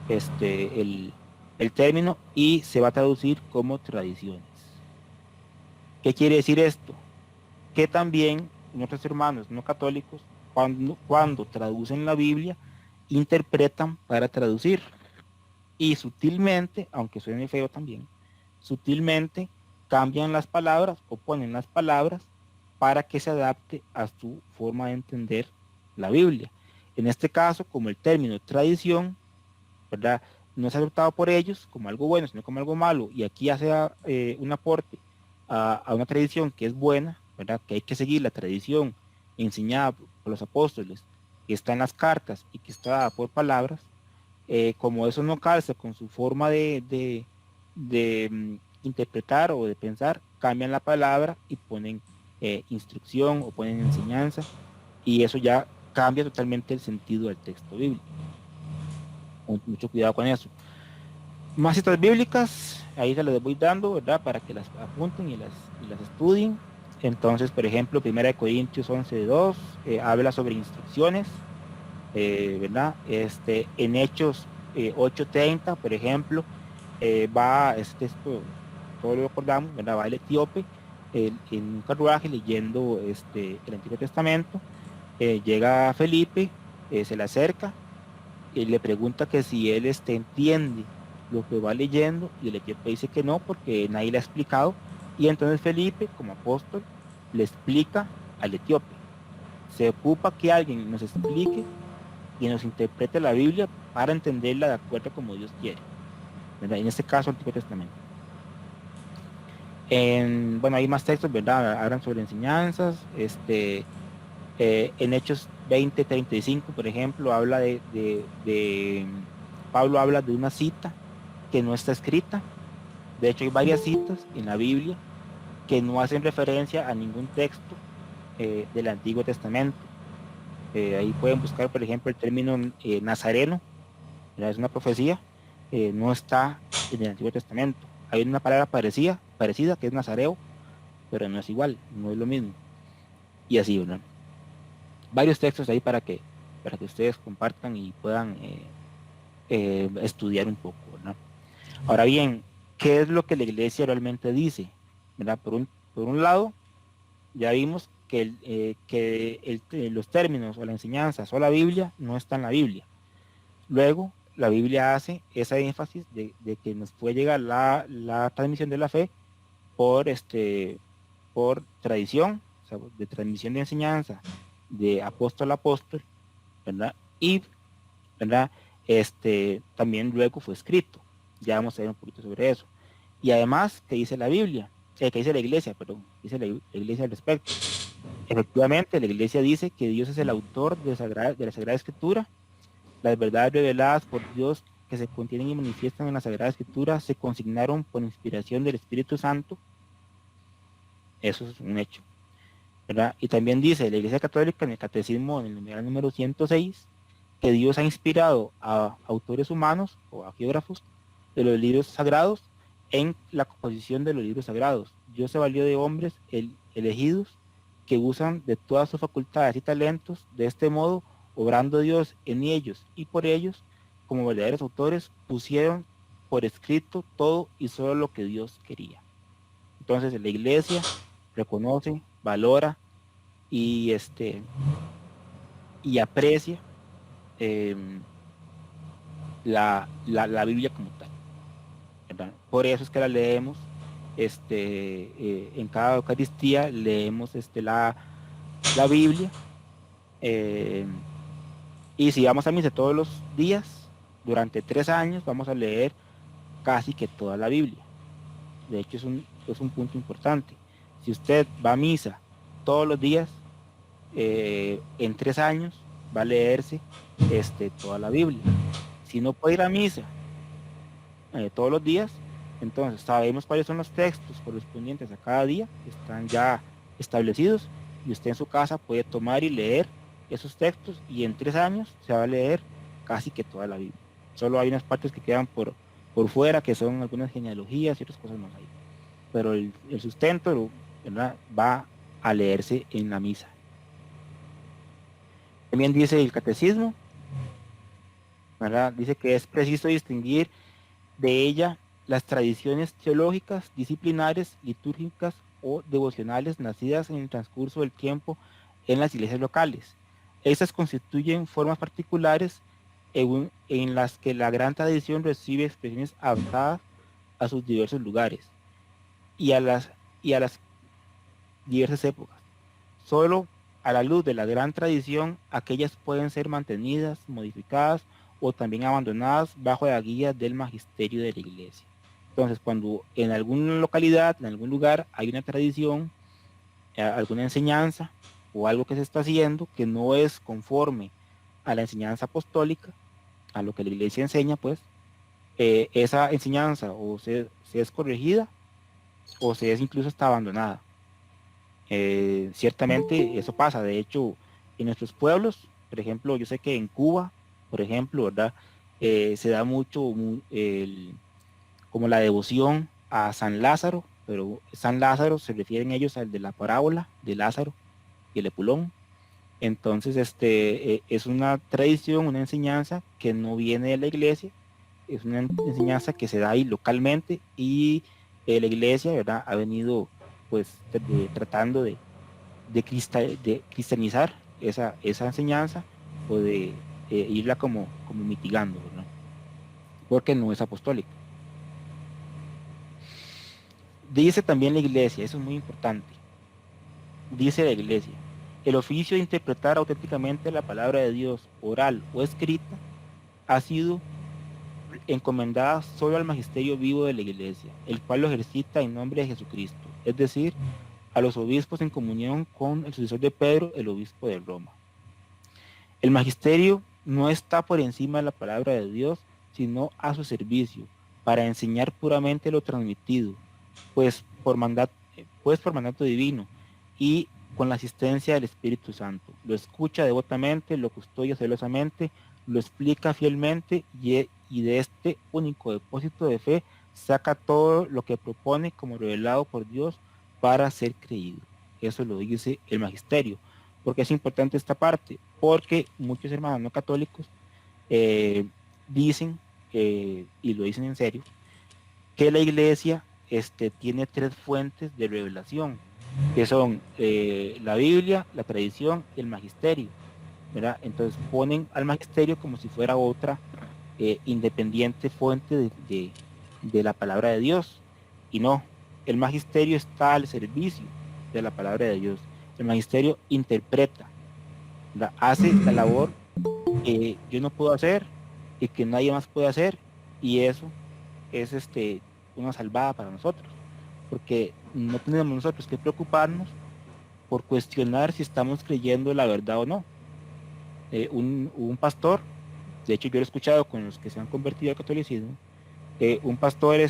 el término y se va a traducir como tradiciones. ¿Qué quiere decir esto? Que también nuestros hermanos no católicos, cuando traducen la Biblia, interpretan para traducir. Y sutilmente, aunque suene feo también, sutilmente cambian las palabras o ponen las palabras para que se adapte a su forma de entender la Biblia. En este caso, como el término tradición, ¿verdad? No es adoptado por ellos como algo bueno, sino como algo malo, y aquí hace un aporte a una tradición que es buena, ¿verdad? Que hay que seguir la tradición enseñada por los apóstoles, que está en las cartas y que está dada por palabras. Como eso no calza con su forma de interpretar o de pensar, cambian la palabra y ponen instrucción o ponen enseñanza, y eso ya cambia totalmente el sentido del texto bíblico. Mucho cuidado con eso. Más citas bíblicas, ahí se las voy dando, ¿verdad? Para que las apunten y las estudien. Entonces, por ejemplo, 1 Corintios 11:2 habla sobre instrucciones, ¿verdad? En Hechos 8:30, por ejemplo, va, esto, todo lo recordamos, ¿verdad? Va el etíope en un carruaje leyendo el Antiguo Testamento, llega Felipe, se le acerca y le pregunta que si él entiende lo que va leyendo, y el etíope dice que no, porque nadie le ha explicado, y entonces Felipe, como apóstol, le explica al etíope. Se ocupa que alguien nos explique y nos interprete la Biblia para entenderla de acuerdo a como Dios quiere, ¿verdad? En este caso, el Antiguo Testamento. Bueno, hay más textos, ¿verdad? Hablan sobre enseñanzas. En Hechos 20:35, por ejemplo, habla Pablo habla de una cita que no está escrita. De hecho, hay varias citas en la Biblia que no hacen referencia a ningún texto del Antiguo Testamento. Ahí pueden buscar, por ejemplo, el término nazareno, ¿verdad? Es una profecía, no está en el Antiguo Testamento. Hay una palabra parecida que es nazareo, pero no es igual, no es lo mismo. Y así, ¿verdad? Varios textos ahí para que ustedes compartan y puedan estudiar un poco, ¿verdad? Ahora bien, ¿qué es lo que la iglesia realmente dice? ¿Verdad? Por un lado, ya vimos que los términos o la enseñanza o la Biblia no está en la Biblia. Luego, la Biblia hace ese énfasis de que nos puede llegar la transmisión de la fe por, por tradición, o sea, de transmisión de enseñanza, de apóstol a apóstol, ¿verdad? Y, ¿verdad? También luego fue escrito. Ya vamos a ver un poquito sobre eso. Y además, ¿qué dice la Biblia? ¿Qué dice la iglesia? Perdón, dice la iglesia al respecto. Efectivamente, la iglesia dice que Dios es el autor de la Sagrada Escritura. Las verdades reveladas por Dios que se contienen y manifiestan en la Sagrada Escritura se consignaron por inspiración del Espíritu Santo. Eso es un hecho, ¿verdad? Y también dice la Iglesia Católica en el Catecismo, en el numeral número 106, que Dios ha inspirado a autores humanos o a geógrafos de los libros sagrados en la composición de los libros sagrados. Dios se valió de hombres elegidos que usan de todas sus facultades y talentos, de este modo, obrando Dios en ellos y por ellos, como verdaderos autores, pusieron por escrito todo y solo lo que Dios quería. Entonces la iglesia reconoce, valora y y aprecia eh, la Biblia como tal, ¿verdad? Por eso es que la leemos en cada Eucaristía, leemos la Biblia, eh, y si vamos a misa todos los días durante 3 años, vamos a leer casi que toda la Biblia. De hecho, es un punto importante. Si usted va a misa todos los días, en 3 años va a leerse toda la Biblia. Si no puede ir a misa todos los días, entonces sabemos cuáles son los textos correspondientes a cada día, que están ya establecidos, y usted en su casa puede tomar y leer esos textos y en 3 años se va a leer casi que toda la Biblia. Solo hay unas partes que quedan por fuera, que son algunas genealogías y otras cosas más ahí. Pero el sustento, ¿verdad?, va a leerse en la misa. También dice el catecismo, ¿verdad?, dice que es preciso distinguir de ella las tradiciones teológicas, disciplinares, litúrgicas o devocionales nacidas en el transcurso del tiempo en las iglesias locales. Estas constituyen formas particulares en las que la gran tradición recibe expresiones adaptadas a sus diversos lugares y a las diversas épocas. Solo a la luz de la gran tradición, aquellas pueden ser mantenidas, modificadas o también abandonadas bajo la guía del magisterio de la iglesia. Entonces, cuando en alguna localidad, en algún lugar, hay una tradición, alguna enseñanza o algo que se está haciendo que no es conforme a la enseñanza apostólica, a lo que la iglesia enseña, pues, esa enseñanza se es corregida o se es incluso hasta abandonada. Ciertamente eso pasa, de hecho, en nuestros pueblos, por ejemplo, yo sé que en Cuba, por ejemplo, ¿verdad? Se da mucho como la devoción a San Lázaro, pero San Lázaro se refieren ellos al de la parábola de Lázaro y el Epulón. Entonces, es una tradición, una enseñanza que no viene de la iglesia, es una enseñanza que se da ahí localmente y la iglesia, ¿verdad?, ha venido pues tratando de cristianizar esa enseñanza o de irla como mitigando, ¿verdad?, porque no es apostólica. Dice también la iglesia, eso es muy importante, dice la iglesia, el oficio de interpretar auténticamente la palabra de Dios, oral o escrita, ha sido encomendada solo al magisterio vivo de la iglesia, el cual lo ejercita en nombre de Jesucristo, es decir, a los obispos en comunión con el sucesor de Pedro, el obispo de Roma. El magisterio no está por encima de la palabra de Dios, sino a su servicio, para enseñar puramente lo transmitido, pues por mandato divino y con la asistencia del Espíritu Santo. Lo escucha devotamente, lo custodia celosamente, lo explica fielmente y de este único depósito de fe saca todo lo que propone como revelado por Dios para ser creído. Eso lo dice el magisterio. ¿Por qué es importante esta parte? Porque muchos hermanos no católicos eh, dicen, y lo dicen en serio, que la iglesia tiene 3 fuentes de revelación, que son la Biblia, la tradición y el magisterio, ¿verdad? Entonces ponen al magisterio como si fuera otra independiente fuente de la palabra de Dios. Y no, el magisterio está al servicio de la palabra de Dios. El magisterio interpreta, ¿verdad?, hace la labor que yo no puedo hacer y que nadie más puede hacer, y eso es una salvada para nosotros, porque no tenemos nosotros que preocuparnos por cuestionar si estamos creyendo la verdad o no. Un pastor, de hecho yo lo he escuchado con los que se han convertido al catolicismo, un pastor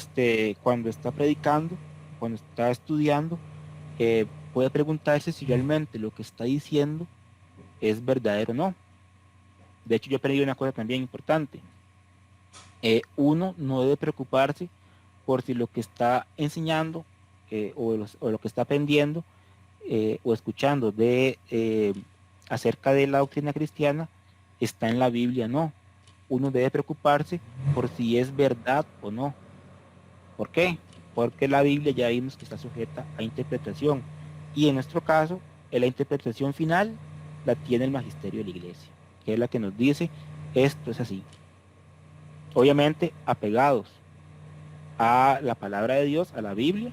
cuando está predicando, cuando está estudiando, puede preguntarse si realmente lo que está diciendo es verdadero o no. De hecho yo he aprendido una cosa también importante. Uno no debe preocuparse por si lo que está enseñando o lo que está aprendiendo o escuchando acerca de la doctrina cristiana está en la Biblia. No, uno debe preocuparse por si es verdad o no. ¿Por qué? Porque la Biblia ya vimos que está sujeta a interpretación, y en nuestro caso la interpretación final la tiene el magisterio de la iglesia, que es la que nos dice esto es así, obviamente apegados a la palabra de Dios, a la Biblia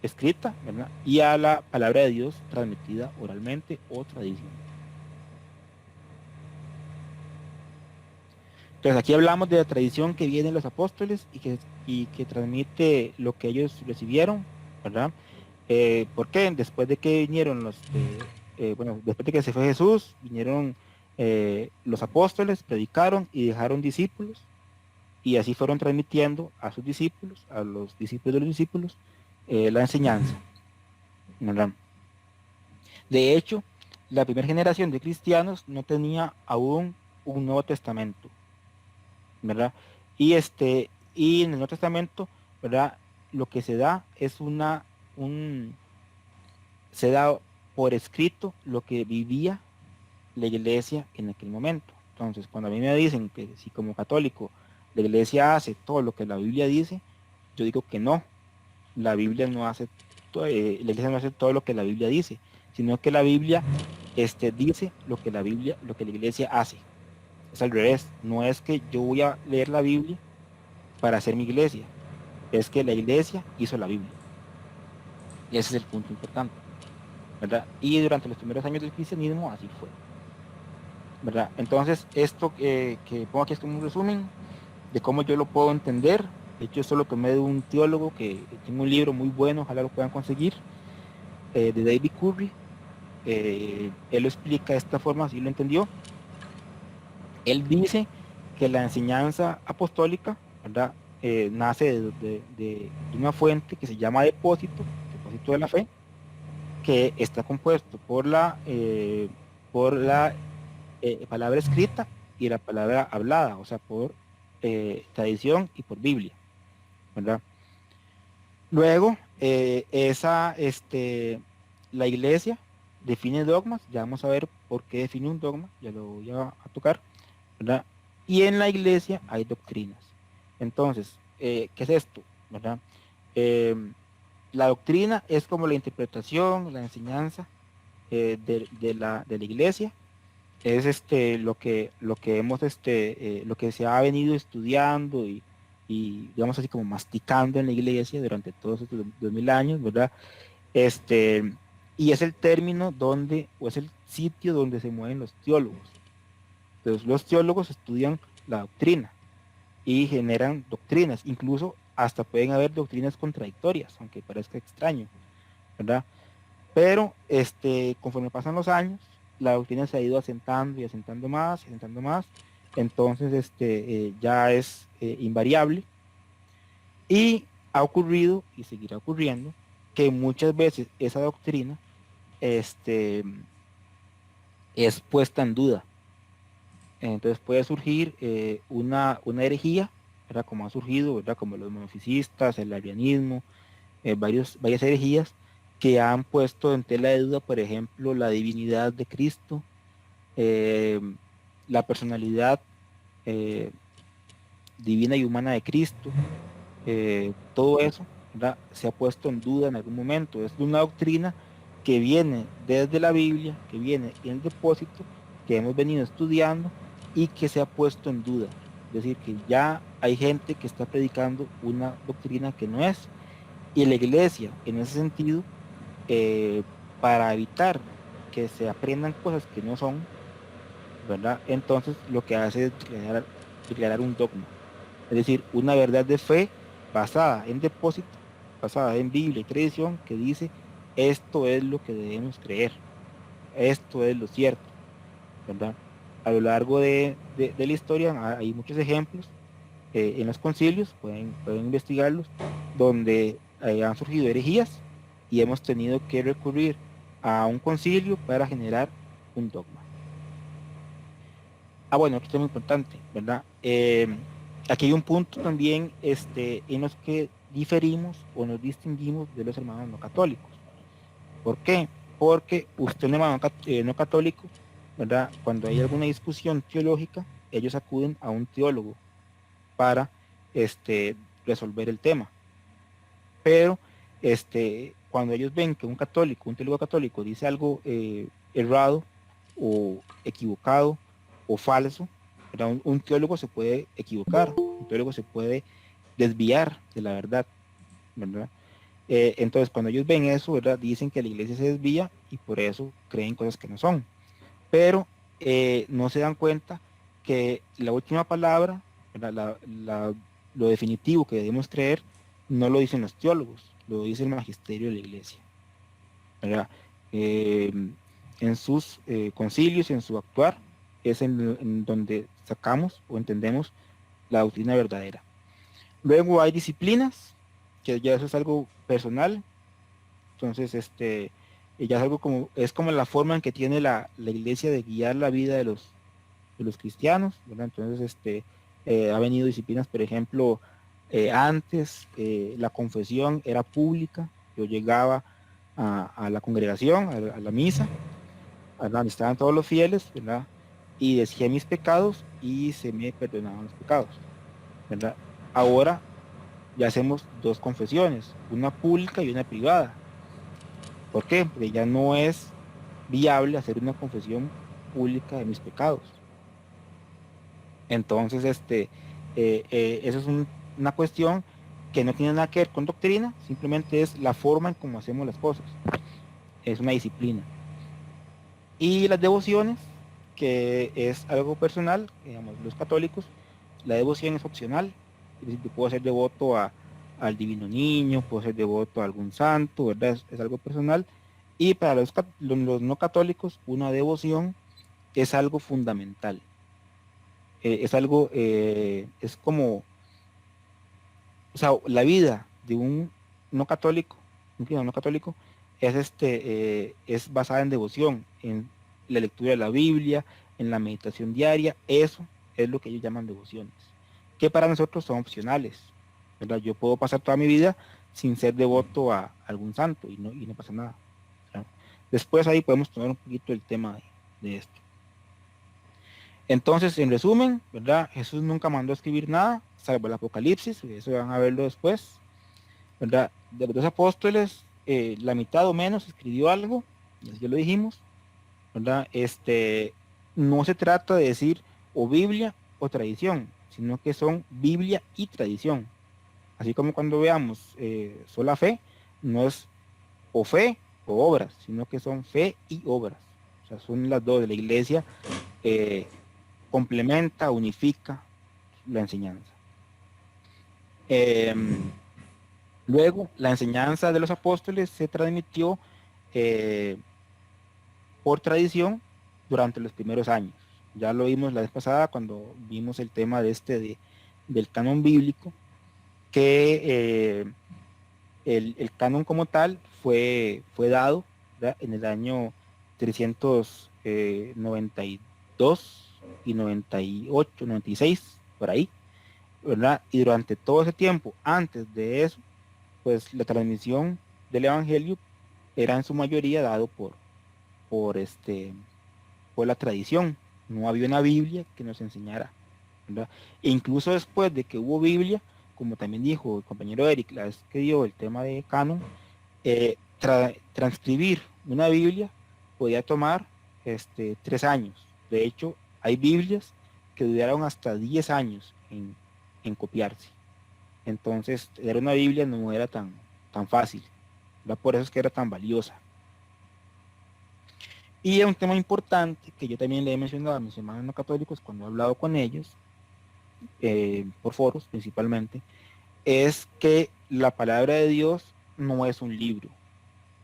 escrita, ¿verdad?, y a la palabra de Dios transmitida oralmente o tradición. Entonces aquí hablamos de la tradición que viene de los apóstoles y que transmite lo que ellos recibieron, ¿verdad? ¿Por qué? Después de que vinieron después de que se fue Jesús, vinieron los apóstoles, predicaron y dejaron discípulos, y así fueron transmitiendo a sus discípulos, a los discípulos de los discípulos, la enseñanza, ¿verdad? De hecho, la primera generación de cristianos no tenía aún un Nuevo Testamento, ¿verdad? Y en el Nuevo Testamento, ¿verdad? Lo que se da es un, se da por escrito lo que vivía la iglesia en aquel momento. Entonces, cuando a mí me dicen que si como católico la iglesia hace todo lo que la Biblia dice, yo digo que no, la Biblia no hace, la iglesia no hace todo lo que la Biblia dice, sino que la Biblia dice lo que la iglesia hace. Es al revés, no es que yo voy a leer la Biblia para hacer mi iglesia, es que la iglesia hizo la Biblia. Y ese es el punto importante, ¿verdad? Y durante los primeros años del cristianismo así fue, ¿verdad? Entonces, esto que pongo aquí es como un resumen de cómo yo lo puedo entender. De hecho, esto lo tomé de un teólogo que tiene un libro muy bueno, ojalá lo puedan conseguir, de David Curry. Él lo explica de esta forma, así lo entendió. Él dice que la enseñanza apostólica, ¿verdad? Nace de una fuente que se llama depósito de la fe, que está compuesto por la palabra escrita y la palabra hablada, o sea, por tradición y por Biblia, ¿verdad? Luego, la iglesia define dogmas, ya vamos a ver por qué define un dogma, ya lo voy a tocar, ¿verdad? Y en la iglesia hay doctrinas. Entonces, ¿qué es esto? ¿Verdad? Em, la doctrina es como la interpretación, la enseñanza de la iglesia, es lo que hemos lo que se ha venido estudiando y digamos así como masticando en la iglesia durante todos estos 2000 años, ¿verdad? Este, y es el término donde, o es el sitio donde se mueven los teólogos. Entonces los teólogos estudian la doctrina y generan doctrinas, incluso hasta pueden haber doctrinas contradictorias, aunque parezca extraño, ¿verdad? Pero conforme pasan los años, la doctrina se ha ido asentando y asentando más, y asentando más. Entonces, ya es invariable. Y ha ocurrido, y seguirá ocurriendo, que muchas veces esa doctrina este, es puesta en duda. Entonces puede surgir una herejía, ¿verdad? Como ha surgido, ¿verdad? Como los monofisistas, el arianismo, varias herejías que han puesto en tela de duda, por ejemplo, la divinidad de Cristo, eh, la personalidad eh, divina y humana de Cristo, todo eso, ¿verdad? Se ha puesto en duda en algún momento. Es una doctrina que viene desde la Biblia, que viene en el depósito, que hemos venido estudiando y que se ha puesto en duda. Es decir, que ya hay gente que está predicando una doctrina que no es. Y la iglesia, en ese sentido, eh, para evitar que se aprendan cosas que no son, ¿verdad? Entonces lo que hace es declarar un dogma, es decir, una verdad de fe basada en depósito, basada en Biblia y tradición, que dice, esto es lo que debemos creer, esto es lo cierto, ¿verdad? A lo largo de la historia hay muchos ejemplos en los concilios, pueden investigarlos, donde han surgido herejías y hemos tenido que recurrir a un concilio para generar un dogma. Bueno, otro tema importante, ¿verdad? Aquí hay un punto también en los que diferimos o nos distinguimos de los hermanos no católicos. ¿Por qué? Porque usted, un hermano no católico, ¿verdad? Cuando hay alguna discusión teológica, ellos acuden a un teólogo para resolver el tema. Pero cuando ellos ven que un teólogo católico dice algo errado o equivocado o falso, ¿verdad? Un teólogo se puede equivocar, un teólogo se puede desviar de la verdad, ¿verdad? Entonces cuando ellos ven eso, ¿verdad? Dicen que la iglesia se desvía y por eso creen cosas que no son. Pero no se dan cuenta que la última palabra, ¿verdad? Lo definitivo que debemos creer, no lo dicen los teólogos, lo dice el magisterio de la iglesia, ¿verdad? Eh, en sus concilios, en su actuar, es en donde sacamos o entendemos la doctrina verdadera. Luego hay disciplinas, que ya eso es algo personal, entonces ya es algo como, es como la forma en que tiene la iglesia de guiar la vida de los cristianos, ¿verdad? Entonces, ha venido disciplinas, por ejemplo, antes la confesión era pública, yo llegaba a la congregación, a la misa, ¿verdad? Donde estaban todos los fieles, ¿verdad? Y decía mis pecados y se me perdonaban los pecados, ¿verdad? Ahora ya hacemos dos confesiones, una pública y una privada. ¿Por qué? Porque ya no es viable hacer una confesión pública de mis pecados. Entonces, eso es una cuestión que no tiene nada que ver con doctrina, simplemente es la forma en cómo hacemos las cosas. Es una disciplina. Y las devociones, que es algo personal, digamos, los católicos, la devoción es opcional. Es decir, yo puedo ser devoto al Divino Niño, puedo ser devoto a algún santo, ¿verdad? Es algo personal. Y para los no católicos, una devoción es algo fundamental. Es algo, es como, o sea, la vida de un no católico, un cristiano no católico, es basada en devoción, en la lectura de la Biblia, en la meditación diaria. Eso es lo que ellos llaman devociones, que para nosotros son opcionales, ¿verdad? Yo puedo pasar toda mi vida sin ser devoto a algún santo y no pasa nada, ¿verdad? Después ahí podemos tomar un poquito el tema de esto. Entonces, en resumen, ¿verdad? Jesús nunca mandó a escribir nada, salvo el Apocalipsis, eso van a verlo después, ¿verdad? De los dos apóstoles, la mitad o menos escribió algo, ya lo dijimos, ¿verdad? No se trata de decir o Biblia o tradición, sino que son Biblia y tradición. Así como cuando veamos sola fe, no es o fe o obras, sino que son fe y obras. O sea, son las dos de la iglesia, eh, complementa, unifica la enseñanza. Luego, la enseñanza de los apóstoles se transmitió eh, por tradición durante los primeros años. Ya lo vimos la vez pasada cuando vimos el tema del canon bíblico, que el canon como tal fue dado, ¿verdad?, en el año 392 y 98, 96, por ahí, ¿verdad? Y durante todo ese tiempo, antes de eso, pues la transmisión del evangelio era en su mayoría dado por por la tradición. No había una Biblia que nos enseñara, ¿verdad? E incluso después de que hubo Biblia, como también dijo el compañero Eric, la vez que dio el tema de canon, transcribir una Biblia podía tomar 3 años. De hecho, hay Biblias que duraron hasta 10 años en copiarse. Entonces, leer una Biblia no era tan fácil, ¿verdad? Por eso es que era tan valiosa. Y un tema importante que yo también le he mencionado a mis hermanos no católicos cuando he hablado con ellos, por foros principalmente, es que la palabra de Dios no es un libro.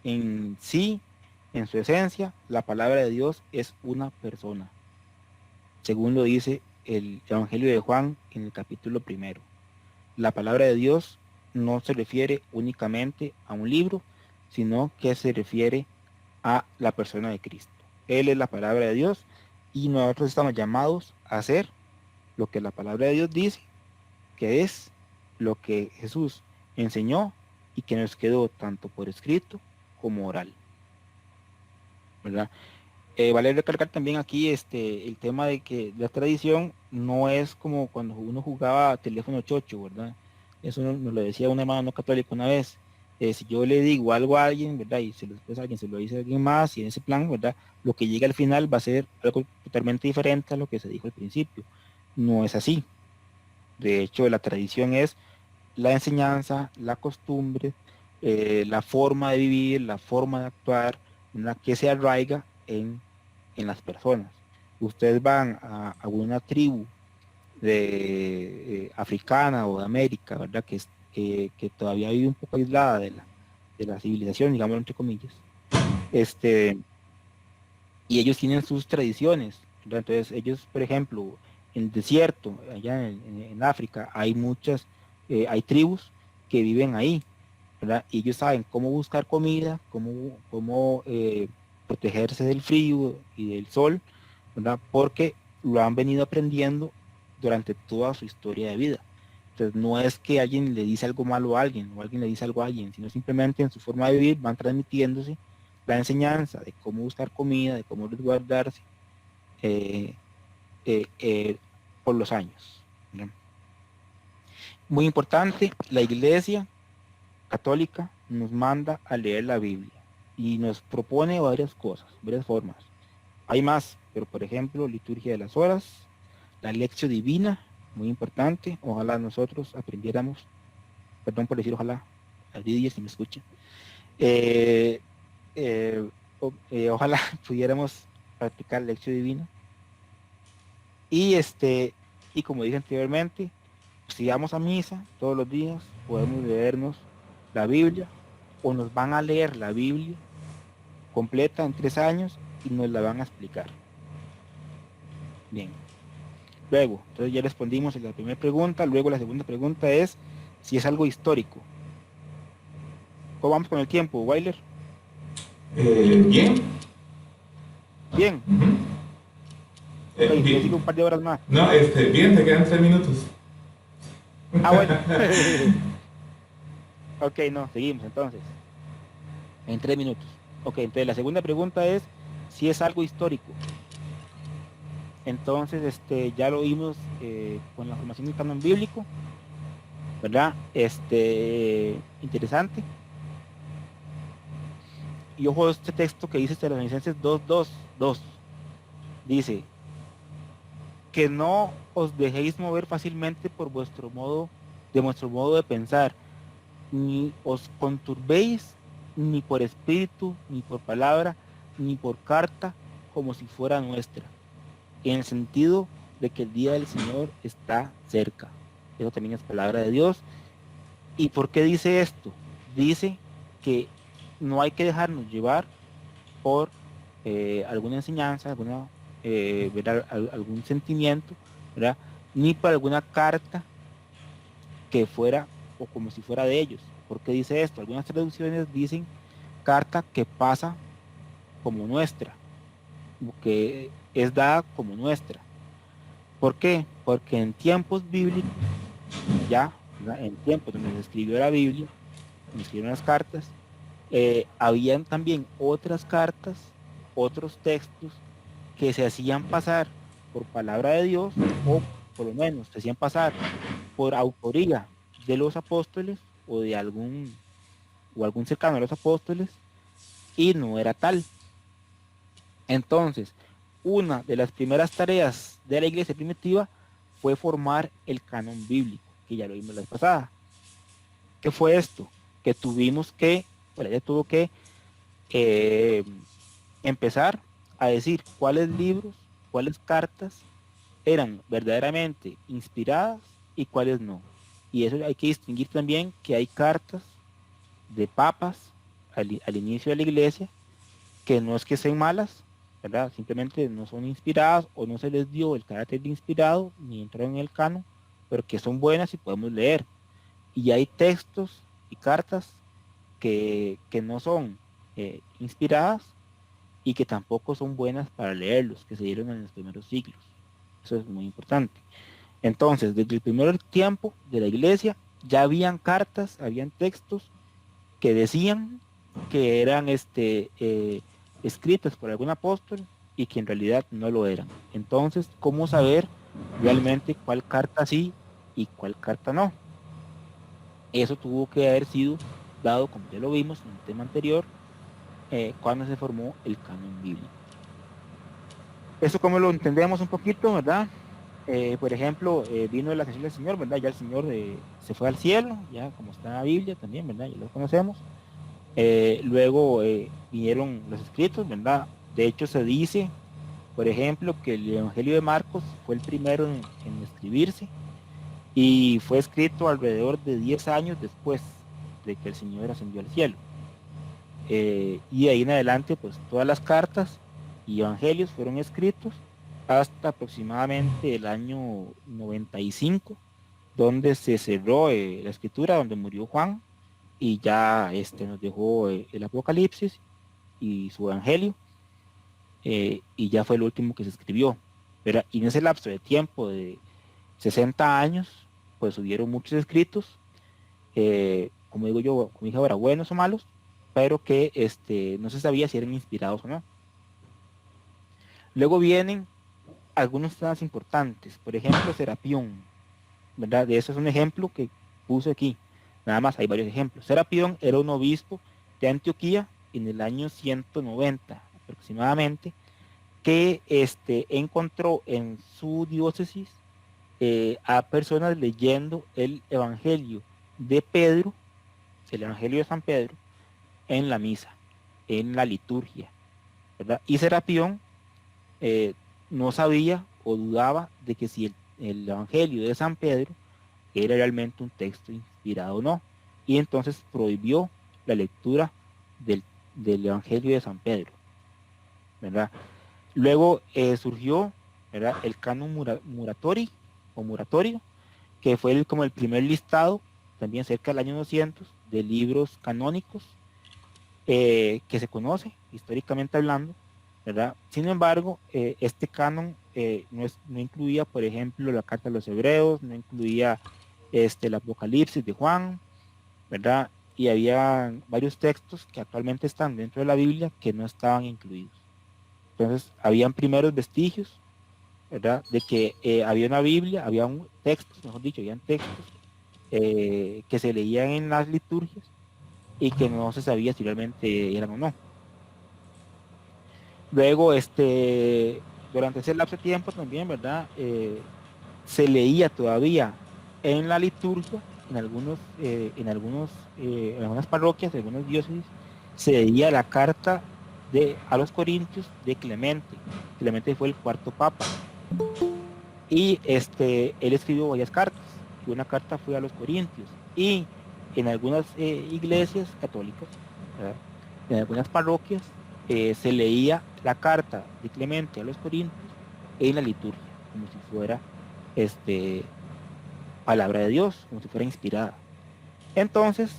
En sí, en su esencia, la palabra de Dios es una persona, según lo dice el Evangelio de Juan en el capítulo 1. La palabra de Dios no se refiere únicamente a un libro, sino que se refiere a la persona de Cristo. Él es la palabra de Dios y nosotros estamos llamados a hacer lo que la palabra de Dios dice, que es lo que Jesús enseñó y que nos quedó tanto por escrito como oral, ¿verdad? Vale recalcar también aquí el tema de que la tradición no es como cuando uno jugaba teléfono chocho, ¿verdad? Eso nos lo decía un hermano no católico una vez. Si yo le digo algo a alguien, ¿verdad? Y después alguien se lo dice a alguien más, y en ese plan, ¿verdad? Lo que llega al final va a ser algo totalmente diferente a lo que se dijo al principio. No es así. De hecho, la tradición es la enseñanza, la costumbre, la forma de vivir, la forma de actuar, ¿verdad?, que se arraiga en las personas. Ustedes van a una tribu de africana o de América, ¿verdad? Que todavía vive un poco aislada de la civilización, digamos entre comillas. Este, y ellos tienen sus tradiciones, ¿verdad? Entonces ellos, por ejemplo, en el desierto, allá en África, hay tribus que viven ahí, ¿verdad? Y ellos saben cómo buscar comida, cómo protegerse del frío y del sol, ¿verdad? Porque lo han venido aprendiendo durante toda su historia de vida. Entonces no es que alguien le dice algo malo a alguien o alguien le dice algo a alguien, sino simplemente en su forma de vivir van transmitiéndose la enseñanza de cómo buscar comida, de cómo resguardarse eh, eh, eh, por los años, ¿verdad? Muy importante, la iglesia católica nos manda a leer la Biblia y nos propone varias cosas, varias formas. Hay más, pero por ejemplo, liturgia de las horas, la lección divina, muy importante. Ojalá nosotros aprendiéramos, perdón por decir ojalá, a Didier si me escucha, eh, ojalá pudiéramos practicar lección divina. Y y como dije anteriormente, si vamos a misa todos los días, podemos leernos la Biblia o nos van a leer la Biblia completa en 3 años y nos la van a explicar. Bien. Luego, entonces ya respondimos en la primera pregunta. Luego la segunda pregunta es si es algo histórico. ¿Cómo vamos con el tiempo, Weiler?
Bien.
Bien.
Ujú.
Ok, entonces sigue
Bien.
un par de horas más.
No, bien, te quedan 3 minutos.
Ah, bueno. Ok, no, seguimos entonces. En 3 minutos. Ok, entonces la segunda pregunta es si es algo histórico. Entonces, ya lo vimos con la formación del canon bíblico, ¿verdad? Interesante. Y ojo a este texto que dice Tesalonicenses 2:2. Dice, que no os dejéis mover fácilmente por vuestro modo de pensar, ni os conturbéis, ni por espíritu, ni por palabra, ni por carta, como si fuera nuestra, en el sentido de que el día del Señor está cerca. Eso también es palabra de Dios. ¿Y por qué dice esto? Dice que no hay que dejarnos llevar por alguna enseñanza, ¿verdad? Algún sentimiento, ¿verdad? Ni por alguna carta que fuera o como si fuera de ellos. ¿Por qué dice esto? Algunas traducciones dicen carta que pasa como nuestra, o que es dada como nuestra. ¿Por qué? Porque en tiempos bíblicos, ya, ¿verdad? En tiempos donde se escribió la Biblia, donde se escribieron las cartas, habían también otras cartas, otros textos que se hacían pasar por palabra de Dios o por lo menos se hacían pasar por autoría de los apóstoles o de algún cercano a los apóstoles y no era tal. Entonces, una de las primeras tareas de la iglesia primitiva fue formar el canon bíblico, que ya lo vimos la vez pasada. ¿Qué fue esto? Que tuvimos que, bueno, ella tuvo que eh, empezar a decir cuáles libros, cuáles cartas eran verdaderamente inspiradas y cuáles no. Y eso hay que distinguir también que hay cartas de papas al inicio de la iglesia que no es que sean malas, ¿verdad? Simplemente no son inspiradas o no se les dio el carácter de inspirado ni entraron en el canon, pero que son buenas y podemos leer. Y hay textos y cartas que no son inspiradas y que tampoco son buenas para leerlos, que se dieron en los primeros siglos. Eso es muy importante. Entonces, desde el primer tiempo de la iglesia ya habían cartas, habían textos que decían que eran escritos por algún apóstol y que en realidad no lo eran. Entonces, ¿cómo saber realmente cuál carta sí y cuál carta no? Eso tuvo que haber sido dado, como ya lo vimos en el tema anterior, cuando se formó el canon bíblico. Eso como lo entendemos un poquito, ¿verdad? Por ejemplo, vino la ascensión del Señor, ¿verdad? Ya el Señor se fue al cielo, ya como está en la Biblia también, ¿verdad? Ya lo conocemos. Luego vinieron los escritos, ¿verdad? De hecho se dice, por ejemplo, que el Evangelio de Marcos fue el primero en escribirse y fue escrito alrededor de 10 años después de que el Señor ascendió al cielo. Y de ahí en adelante, pues todas las cartas y evangelios fueron escritos hasta aproximadamente el año 95, donde se cerró la escritura, donde murió Juan, y ya nos dejó el Apocalipsis y su Evangelio, y ya fue el último que se escribió. ¿Verdad? Y en ese lapso de tiempo de 60 años, pues hubieron muchos escritos, como digo yo, como dije ahora, buenos o malos, pero que no se sabía si eran inspirados o no. Luego vienen algunos temas importantes, por ejemplo, Serapión, ¿verdad? De eso es un ejemplo que puse aquí. Nada más, hay varios ejemplos. Serapión era un obispo de Antioquía en el año 190 aproximadamente, que encontró en su diócesis a personas leyendo el Evangelio de Pedro, el Evangelio de San Pedro, en la misa, en la liturgia, ¿verdad? Y Serapión no sabía o dudaba de que si el Evangelio de San Pedro era realmente un texto inspirado o no. Y entonces prohibió la lectura del, del Evangelio de San Pedro, ¿verdad? Luego surgió, ¿verdad?, el canon muratorio, que fue como el primer listado, también cerca del año 200, de libros canónicos que se conoce, históricamente hablando, ¿verdad? Sin embargo, este canon no incluía, por ejemplo, la carta a los hebreos, no incluía el Apocalipsis de Juan, ¿verdad? Y había varios textos que actualmente están dentro de la Biblia que no estaban incluidos. Entonces, habían primeros vestigios, ¿verdad? De que había una Biblia, había un textos, mejor dicho, habían textos que se leían en las liturgias y que no se sabía si realmente eran o no. Luego, durante ese lapso de tiempo también, ¿verdad? Se leía todavía en la liturgia, en algunas parroquias, en algunas diócesis, se leía la carta a los Corintios de Clemente. Clemente fue el cuarto papa. Y él escribió varias cartas. Y una carta fue a los Corintios. Y en algunas iglesias católicas, ¿verdad?, en algunas parroquias, se leía la carta de Clemente a los Corintios en la liturgia, como si fuera palabra de Dios, como si fuera inspirada. Entonces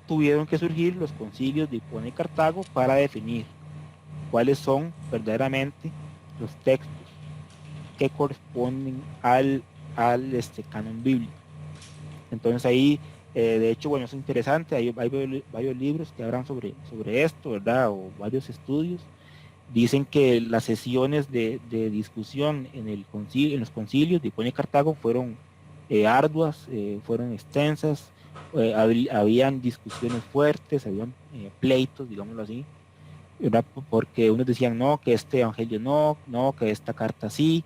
tuvieron que surgir los concilios de Hipona y Cartago para definir cuáles son verdaderamente los textos que corresponden al canon bíblico. Entonces ahí, de hecho, bueno, es interesante, hay varios libros que hablan sobre esto, ¿verdad? O varios estudios. Dicen que las sesiones de discusión en los concilios de Hipona y Cartago fueron arduas, fueron extensas, habían discusiones fuertes, habían pleitos, digámoslo así, ¿verdad? Porque unos decían no, que este evangelio no, que esta carta sí,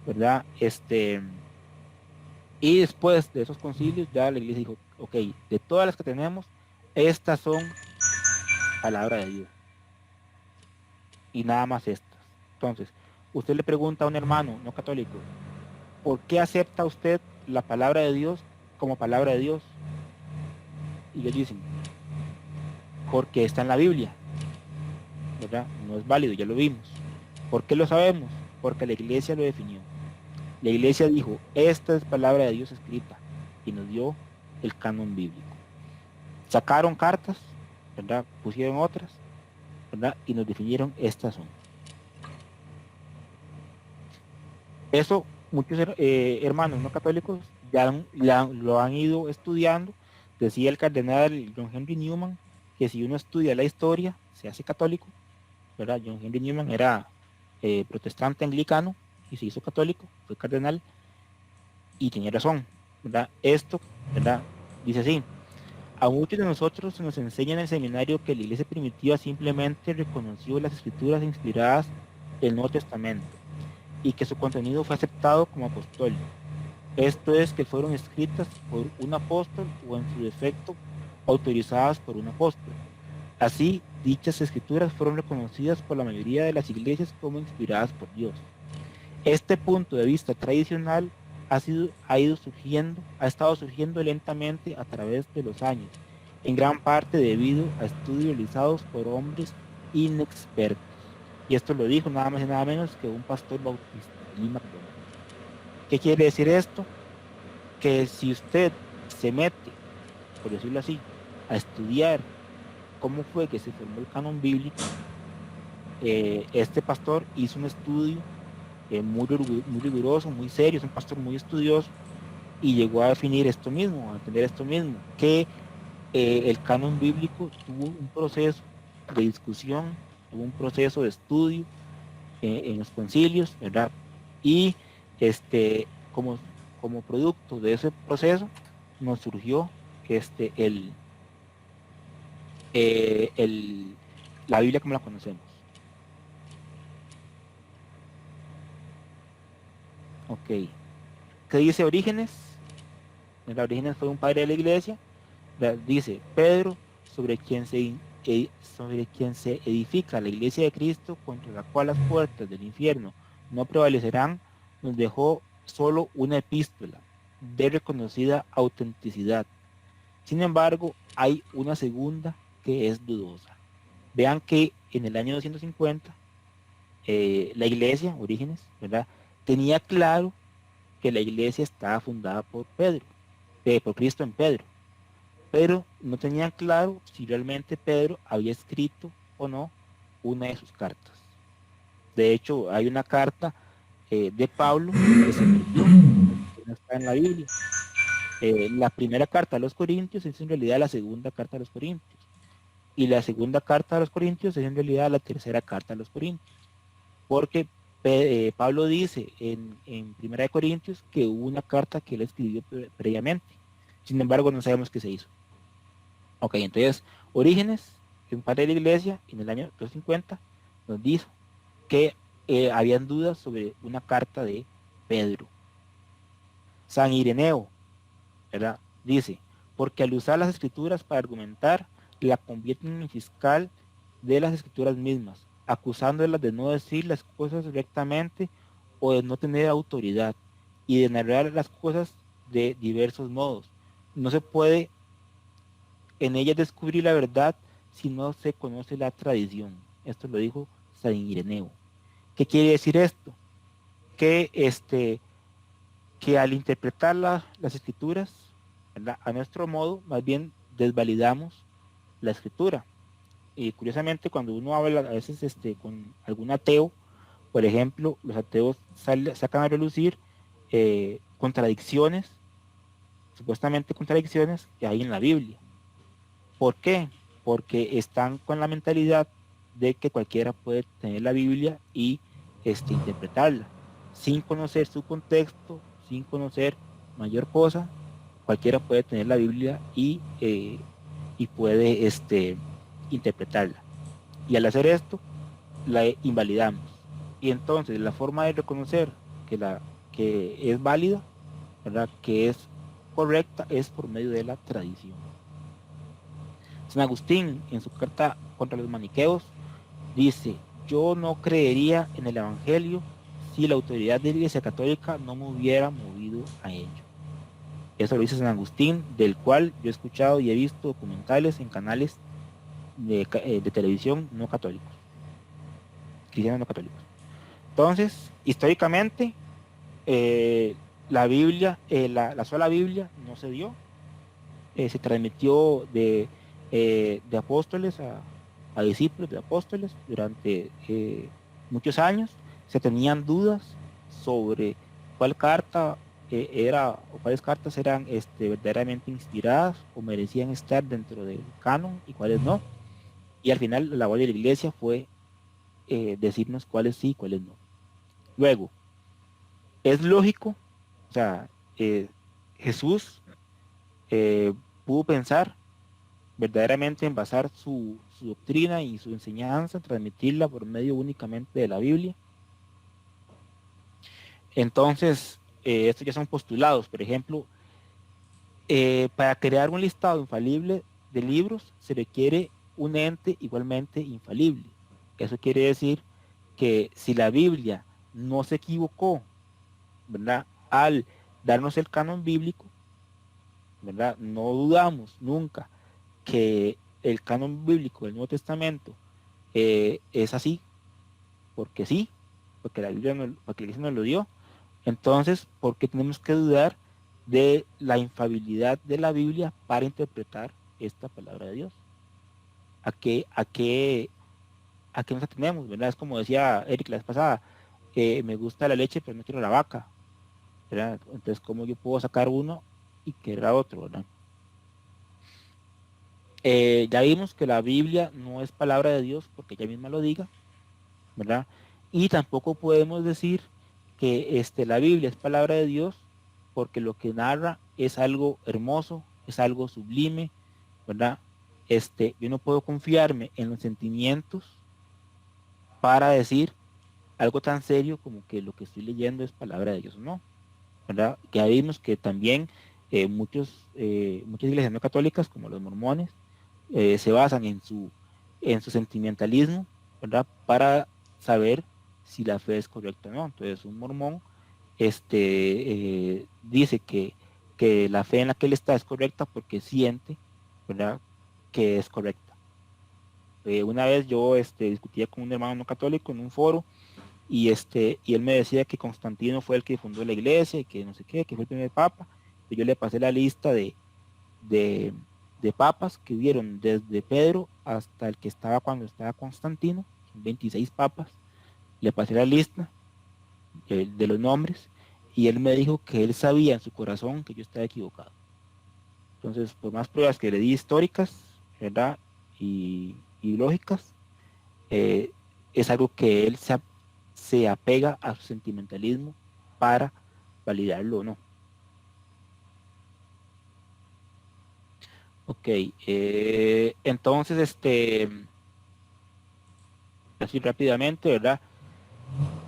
¿verdad? Y después de esos concilios ya la iglesia dijo, ok, de todas las que tenemos, estas son palabra de Dios y nada más estas. Entonces, usted le pregunta a un hermano no católico, ¿por qué acepta usted la palabra de Dios como palabra de Dios? Y le dicen, porque está en la Biblia, ¿verdad? No es válido, ya lo vimos. ¿Por qué lo sabemos? Porque la iglesia lo definió. La iglesia dijo, esta es palabra de Dios escrita, y nos dio el canon bíblico. Sacaron cartas, ¿verdad? Pusieron otras, ¿verdad? Y nos definieron, estas son. Eso muchos hermanos no católicos ya lo han ido estudiando. Decía el cardenal John Henry Newman que si uno estudia la historia se hace católico, ¿verdad? John Henry Newman era protestante anglicano y se hizo católico, fue cardenal y tenía razón, ¿verdad? Esto, ¿verdad? Dice así: a muchos de nosotros se nos enseña en el seminario que la iglesia primitiva simplemente reconoció las escrituras inspiradas del Nuevo Testamento y que su contenido fue aceptado como apostólico. Esto es, que fueron escritas por un apóstol o en su defecto autorizadas por un apóstol. Así, dichas escrituras fueron reconocidas por la mayoría de las iglesias como inspiradas por Dios. Este punto de vista tradicional ha estado surgiendo lentamente a través de los años, en gran parte debido a estudios realizados por hombres inexpertos. Y esto lo dijo nada más y nada menos que un pastor bautista, Lee McDonald. ¿Qué quiere decir esto? Que si usted se mete, por decirlo así, a estudiar cómo fue que se formó el canon bíblico, este pastor hizo un estudio muy riguroso, muy serio, es un pastor muy estudioso, y llegó a definir esto mismo, a entender esto mismo, que el canon bíblico tuvo un proceso de discusión, tuvo un proceso de estudio en los concilios, ¿verdad? Y como, como producto de ese proceso nos surgió este, el, la Biblia como la conocemos. Ok. ¿Qué dice Orígenes? Orígenes fue un padre de la iglesia. Dice, Pedro, sobre quien se edifica la iglesia de Cristo, contra la cual las puertas del infierno no prevalecerán, nos dejó solo una epístola de reconocida autenticidad. Sin embargo, hay una segunda que es dudosa. Vean que en el año 250, la iglesia, Orígenes, ¿verdad?, tenía claro que la iglesia estaba fundada por Pedro, por Cristo en Pedro, pero no tenían claro si realmente Pedro había escrito o no una de sus cartas. De hecho, hay una carta de Pablo que se perdió, que no está en la Biblia. La primera carta a los Corintios es en realidad la segunda carta a los Corintios, y la segunda carta a los Corintios es en realidad la tercera carta a los Corintios, porque Pablo dice en Primera de Corintios que hubo una carta que él escribió previamente. Sin embargo, no sabemos qué se hizo. Ok, entonces, Orígenes, un padre de la iglesia, en el año 250, nos dijo que habían dudas sobre una carta de Pedro. San Ireneo, ¿verdad?, dice, porque al usar las escrituras para argumentar, la convierten en fiscal de las escrituras mismas, acusándolas de no decir las cosas directamente o de no tener autoridad y de narrar las cosas de diversos modos. No se puede en ellas descubrir la verdad si no se conoce la tradición. Esto lo dijo San Ireneo. ¿Qué quiere decir esto? Que, que al interpretar las escrituras, ¿verdad?, a nuestro modo, más bien desvalidamos la escritura. Y curiosamente, cuando uno habla a veces con algún ateo, por ejemplo, los ateos sacan a relucir contradicciones, supuestamente contradicciones que hay en la Biblia. ¿Por qué? Porque están con la mentalidad de que cualquiera puede tener la Biblia y interpretarla. Sin conocer su contexto, sin conocer mayor cosa, cualquiera puede tener la Biblia y puede interpretarla. Y al hacer esto, la invalidamos. Y entonces la forma de reconocer que es válida, ¿verdad?, que es correcta, es por medio de la tradición. San Agustín, en su carta contra los maniqueos, dice, yo no creería en el Evangelio si la autoridad de la Iglesia Católica no me hubiera movido a ello. Eso lo dice San Agustín, del cual yo he escuchado y he visto documentales en canales de televisión no católicos, cristianos no católicos. Entonces, históricamente, la Biblia, la sola Biblia no se dio, se transmitió de apóstoles a discípulos de apóstoles durante muchos años. Se tenían dudas sobre cuál carta era o cuáles cartas eran verdaderamente inspiradas o merecían estar dentro del canon y cuáles no. Y al final la labor de la iglesia fue decirnos cuáles sí y cuáles no. Luego, es lógico, o sea, Jesús pudo pensar verdaderamente en basar su doctrina y su enseñanza, transmitirla por medio únicamente de la Biblia. Entonces, estos ya son postulados. Por ejemplo, para crear un listado infalible de libros se requiere un ente igualmente infalible. Eso quiere decir que si la Biblia no se equivocó, ¿verdad?, al darnos el canon bíblico, ¿verdad?, no dudamos nunca que el canon bíblico del Nuevo Testamento es así, porque sí, porque la Biblia porque la Iglesia nos lo dio. Entonces, ¿por qué tenemos que dudar de la infalibilidad de la Biblia para interpretar esta palabra de Dios? ¿A qué nos atenemos, verdad? Es como decía Eric la vez pasada, me gusta la leche, pero no quiero la vaca, ¿verdad? Entonces, ¿cómo yo puedo sacar uno y querer a otro, verdad? Ya vimos que la Biblia no es palabra de Dios porque ella misma lo diga, ¿verdad? Y tampoco podemos decir que la Biblia es palabra de Dios porque lo que narra es algo hermoso, es algo sublime, ¿verdad? Yo no puedo confiarme en los sentimientos para decir algo tan serio como que lo que estoy leyendo es palabra de Dios o no, ¿verdad? Ya vimos que también muchas iglesias no católicas, como los mormones, se basan en su sentimentalismo, ¿verdad? Para saber si la fe es correcta o no. Entonces, un mormón dice que la fe en la que él está es correcta porque siente, ¿verdad?, que es correcta. Una vez yo discutía con un hermano no católico en un foro y él me decía que Constantino fue el que fundó la iglesia y que no sé qué, que fue el primer papa. Y yo le pasé la lista de, de papas que dieron desde Pedro hasta el que estaba cuando estaba Constantino, son 26 papas. Le pasé la lista de los nombres y él me dijo que él sabía en su corazón que yo estaba equivocado. Entonces, por más pruebas que le di históricas, ¿verdad? Y lógicas, eh, es algo que él se apega a su sentimentalismo para validarlo o no. Ok, entonces, así rápidamente, ¿verdad?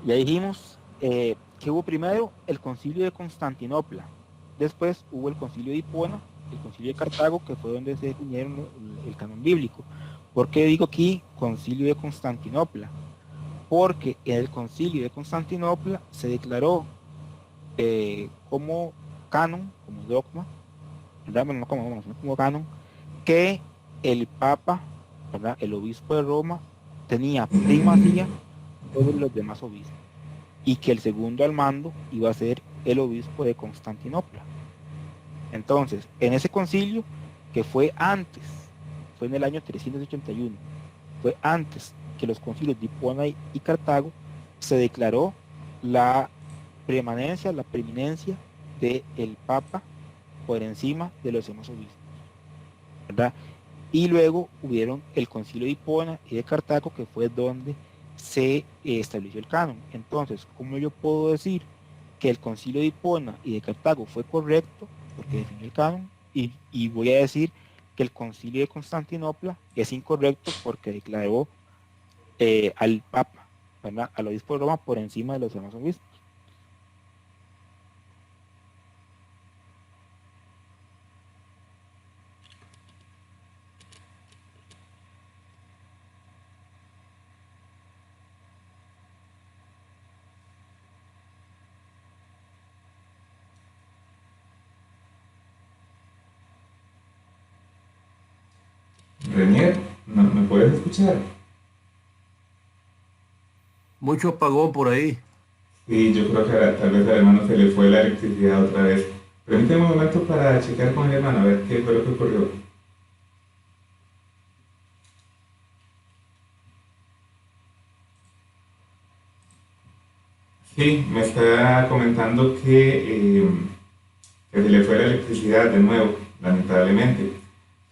Ya dijimos que hubo primero el concilio de Constantinopla, después hubo el concilio de Hipona, el concilio de Cartago, que fue donde se definieron el canon bíblico. ¿Por qué digo aquí concilio de Constantinopla? Porque en el concilio de Constantinopla se declaró como canon, como dogma, ¿verdad? Bueno, no como dogma, sino como canon, que el Papa, ¿verdad?, el obispo de Roma, tenía primacía sobre los demás obispos y que el segundo al mando iba a ser el obispo de Constantinopla. Entonces, en ese concilio, que fue en el año 381, fue antes que los concilios de Hipona y Cartago, se declaró la permanencia, la preeminencia del Papa por encima de los demás obispos, ¿verdad? Y luego hubieron el concilio de Hipona y de Cartago, que fue donde se estableció el canon. Entonces, ¿cómo yo puedo decir que el concilio de Hipona y de Cartago fue correcto porque definió el canon? Y voy a decir que el concilio de Constantinopla es incorrecto porque declaró al Papa, ¿verdad?, al obispo de Roma por encima de los demás obispos.
Renier, ¿no, me puedes escuchar?
Mucho apagón por ahí.
Sí, yo creo que tal vez al hermano se le fue la electricidad otra vez. Permíteme un momento para checar con el hermano a ver qué fue lo que ocurrió. Sí, me está comentando que se le fue la electricidad de nuevo, lamentablemente.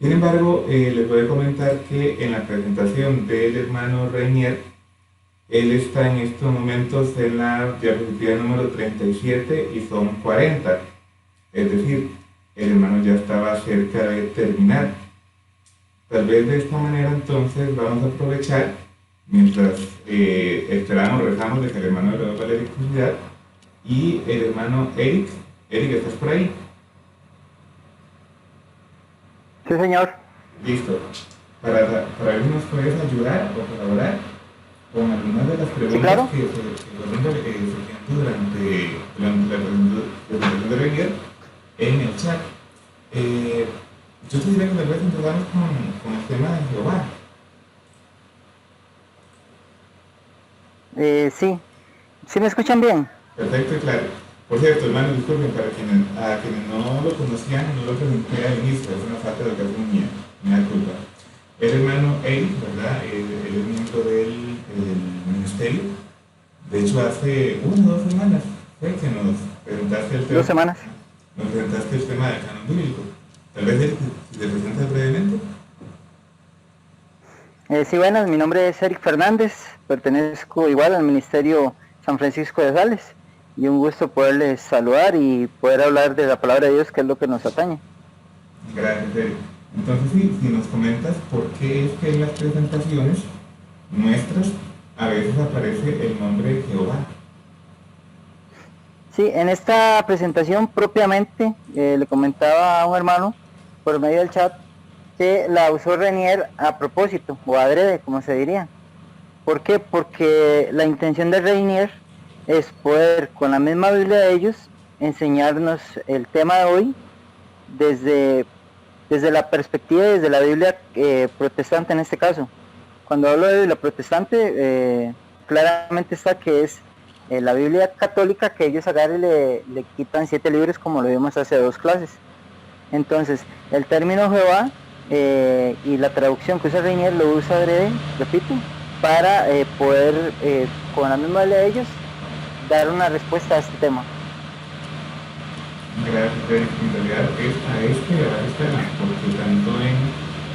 Sin embargo, les voy a comentar que en la presentación del hermano Reinier, él está en estos momentos en la diapositiva número 37 y son 40. Es decir, el hermano ya estaba cerca de terminar. Tal vez de esta manera entonces vamos a aprovechar, mientras esperamos, rezamos de que el hermano le dé la electricidad, y el hermano Eric, ¿estás por ahí?
Sí, señor.
Listo. Para ver si nos puedes ayudar o colaborar con algunas de las preguntas,
sí, claro,
que fueron surgiendo durante la presentación de Reinier en el chat. Yo te diría que tal vez empezamos con el tema de Jehová.
sí me escuchan bien.
Perfecto y claro. Por cierto, hermano, disculpen, a quienes no lo conocían, no lo presenté al inicio, es una falta de educación mía. El hermano Eric, ¿verdad? Él es miembro del ministerio. De hecho, hace 1 o 2 semanas fue que nos presentaste el tema.
2 semanas.
Nos presentaste el tema del canon bíblico. Tal vez, Eric, si te presentas brevemente.
Sí, buenas, mi nombre es Eric Fernández, pertenezco igual al Ministerio San Francisco de Sales y un gusto poderles saludar y poder hablar de la palabra de Dios, que es lo que nos atañe.
Gracias, Eric. Entonces, sí, si nos comentas por qué es que en las presentaciones nuestras a veces aparece el nombre de Jehová.
Sí, en esta presentación propiamente le comentaba a un hermano por medio del chat que la usó Renier a propósito, o adrede, como se diría. ¿Por qué? Porque la intención de Renier es poder, con la misma Biblia de ellos, enseñarnos el tema de hoy desde la perspectiva, desde la Biblia protestante en este caso. Cuando hablo de Biblia protestante, claramente está que es la Biblia católica, que ellos agarran y le quitan 7 libros, como lo vimos hace 2 clases. Entonces, el término Jehová y la traducción que usa Reinier lo usa adrede, repito, para poder, con la misma Biblia de ellos, dar una respuesta a este tema.
Gracias, Eric. En realidad es a este y a varios temas, porque tanto en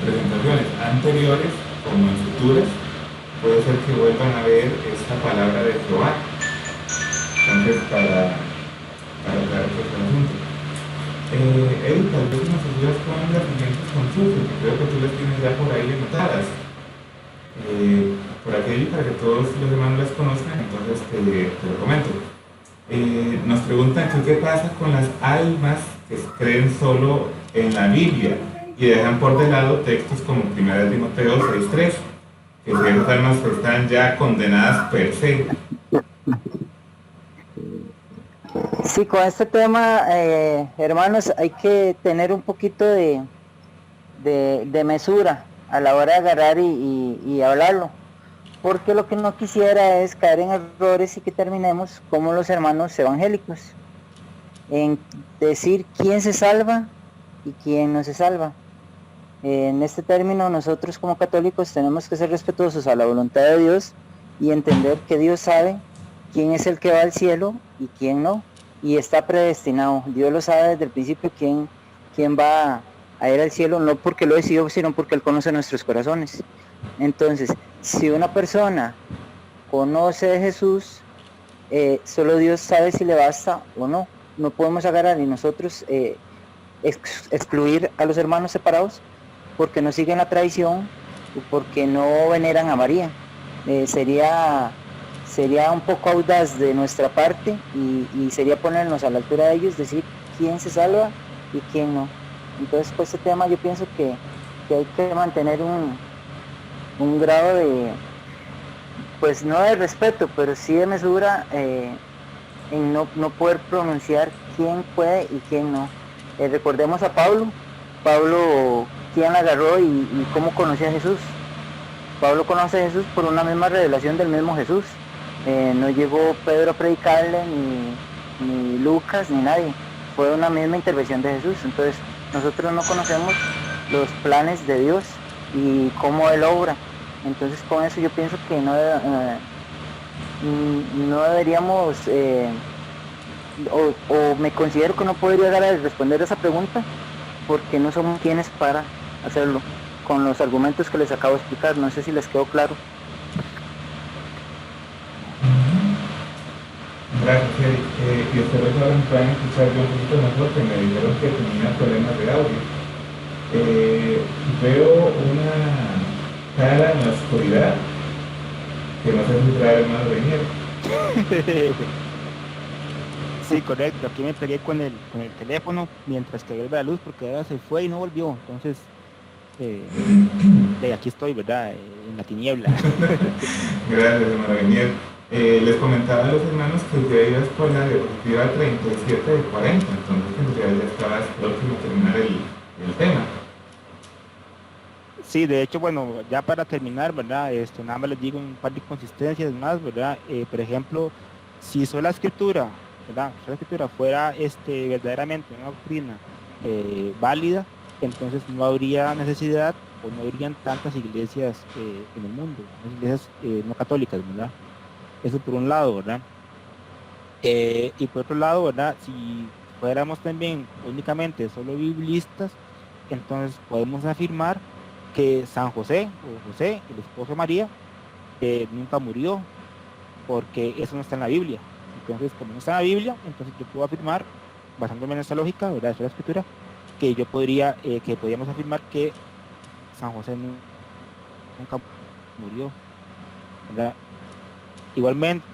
presentaciones anteriores como en futuras puede ser que vuelvan a ver esta palabra de Jehová. Entonces, para aclarar este asunto. Eric, tal vez nos ayudas con las siguientes consultas, que creo que tú las tienes ya por ahí anotadas. Por aquello, para que todos los hermanos las conozcan, entonces te lo comento. Nos preguntan qué pasa con las almas que creen solo en la Biblia y dejan por de lado textos como 1 Timoteo 6:3, que esas almas están ya condenadas per se.
Sí, con este tema, hermanos, hay que tener un poquito de mesura a la hora de agarrar y hablarlo, porque lo que no quisiera es caer en errores y que terminemos como los hermanos evangélicos, en decir quién se salva y quién no se salva. En este término, nosotros como católicos tenemos que ser respetuosos a la voluntad de Dios y entender que Dios sabe quién es el que va al cielo y quién no, y está predestinado. Dios lo sabe desde el principio quién va a ir al cielo, no porque lo decidió, sino porque Él conoce nuestros corazones. Entonces, si una persona conoce de Jesús, solo Dios sabe si le basta o no. No podemos agarrar y nosotros excluir a los hermanos separados porque no siguen la tradición o porque no veneran a María. Sería un poco audaz de nuestra parte y sería ponernos a la altura de ellos, decir quién se salva y quién no. Entonces, pues este tema yo pienso que hay que mantener un grado de, pues no de respeto, pero sí de mesura en no poder pronunciar quién puede y quién no. Recordemos a Pablo, quién la agarró y cómo conocía a Jesús. Pablo conoce a Jesús por una misma revelación del mismo Jesús. No llegó Pedro a predicarle, ni Lucas, ni nadie. Fue una misma intervención de Jesús. Entonces, nosotros no conocemos los planes de Dios y cómo Él obra. Entonces, con eso yo pienso que no deberíamos, o me considero que no podría dar a responder esa pregunta, porque no somos quienes para hacerlo, con los argumentos que les acabo de explicar. No sé si les quedó claro.
Gracias, Eric. Y ustedes ahora me pueden escuchar yo un poquito mejor, que me dijeron que tenía problemas de audio. Veo una cara en la oscuridad que no sé si trae el hermano Reinier.
Sí, correcto. Aquí me pegué con el teléfono mientras que vuelve la luz porque ahora se fue y no volvió. Entonces, aquí estoy, ¿verdad? En la tiniebla.
Gracias, hermano Reinier. Les comentaba a los hermanos que ya ibas por la diapositiva 37 de 40, entonces en realidad ya estabas próximo a terminar el tema.
Sí, de hecho, bueno, ya para terminar, ¿verdad? Nada más les digo un par de inconsistencias más, ¿verdad? Por ejemplo, si sola escritura, ¿verdad? Si la escritura fuera verdaderamente una doctrina válida, entonces no habría necesidad o no habrían tantas iglesias en el mundo, unas iglesias no católicas, ¿verdad? Eso por un lado, ¿verdad? Y por otro lado, ¿verdad? Si fuéramos también únicamente solo biblistas, entonces podemos afirmar que San José o José, el esposo de María, nunca murió, porque eso no está en la Biblia. Entonces, como no está en la Biblia, entonces yo puedo afirmar, basándome en esta lógica, ¿verdad? De la escritura, que yo podría, que podríamos afirmar que San José nunca murió, ¿verdad? Igualmente,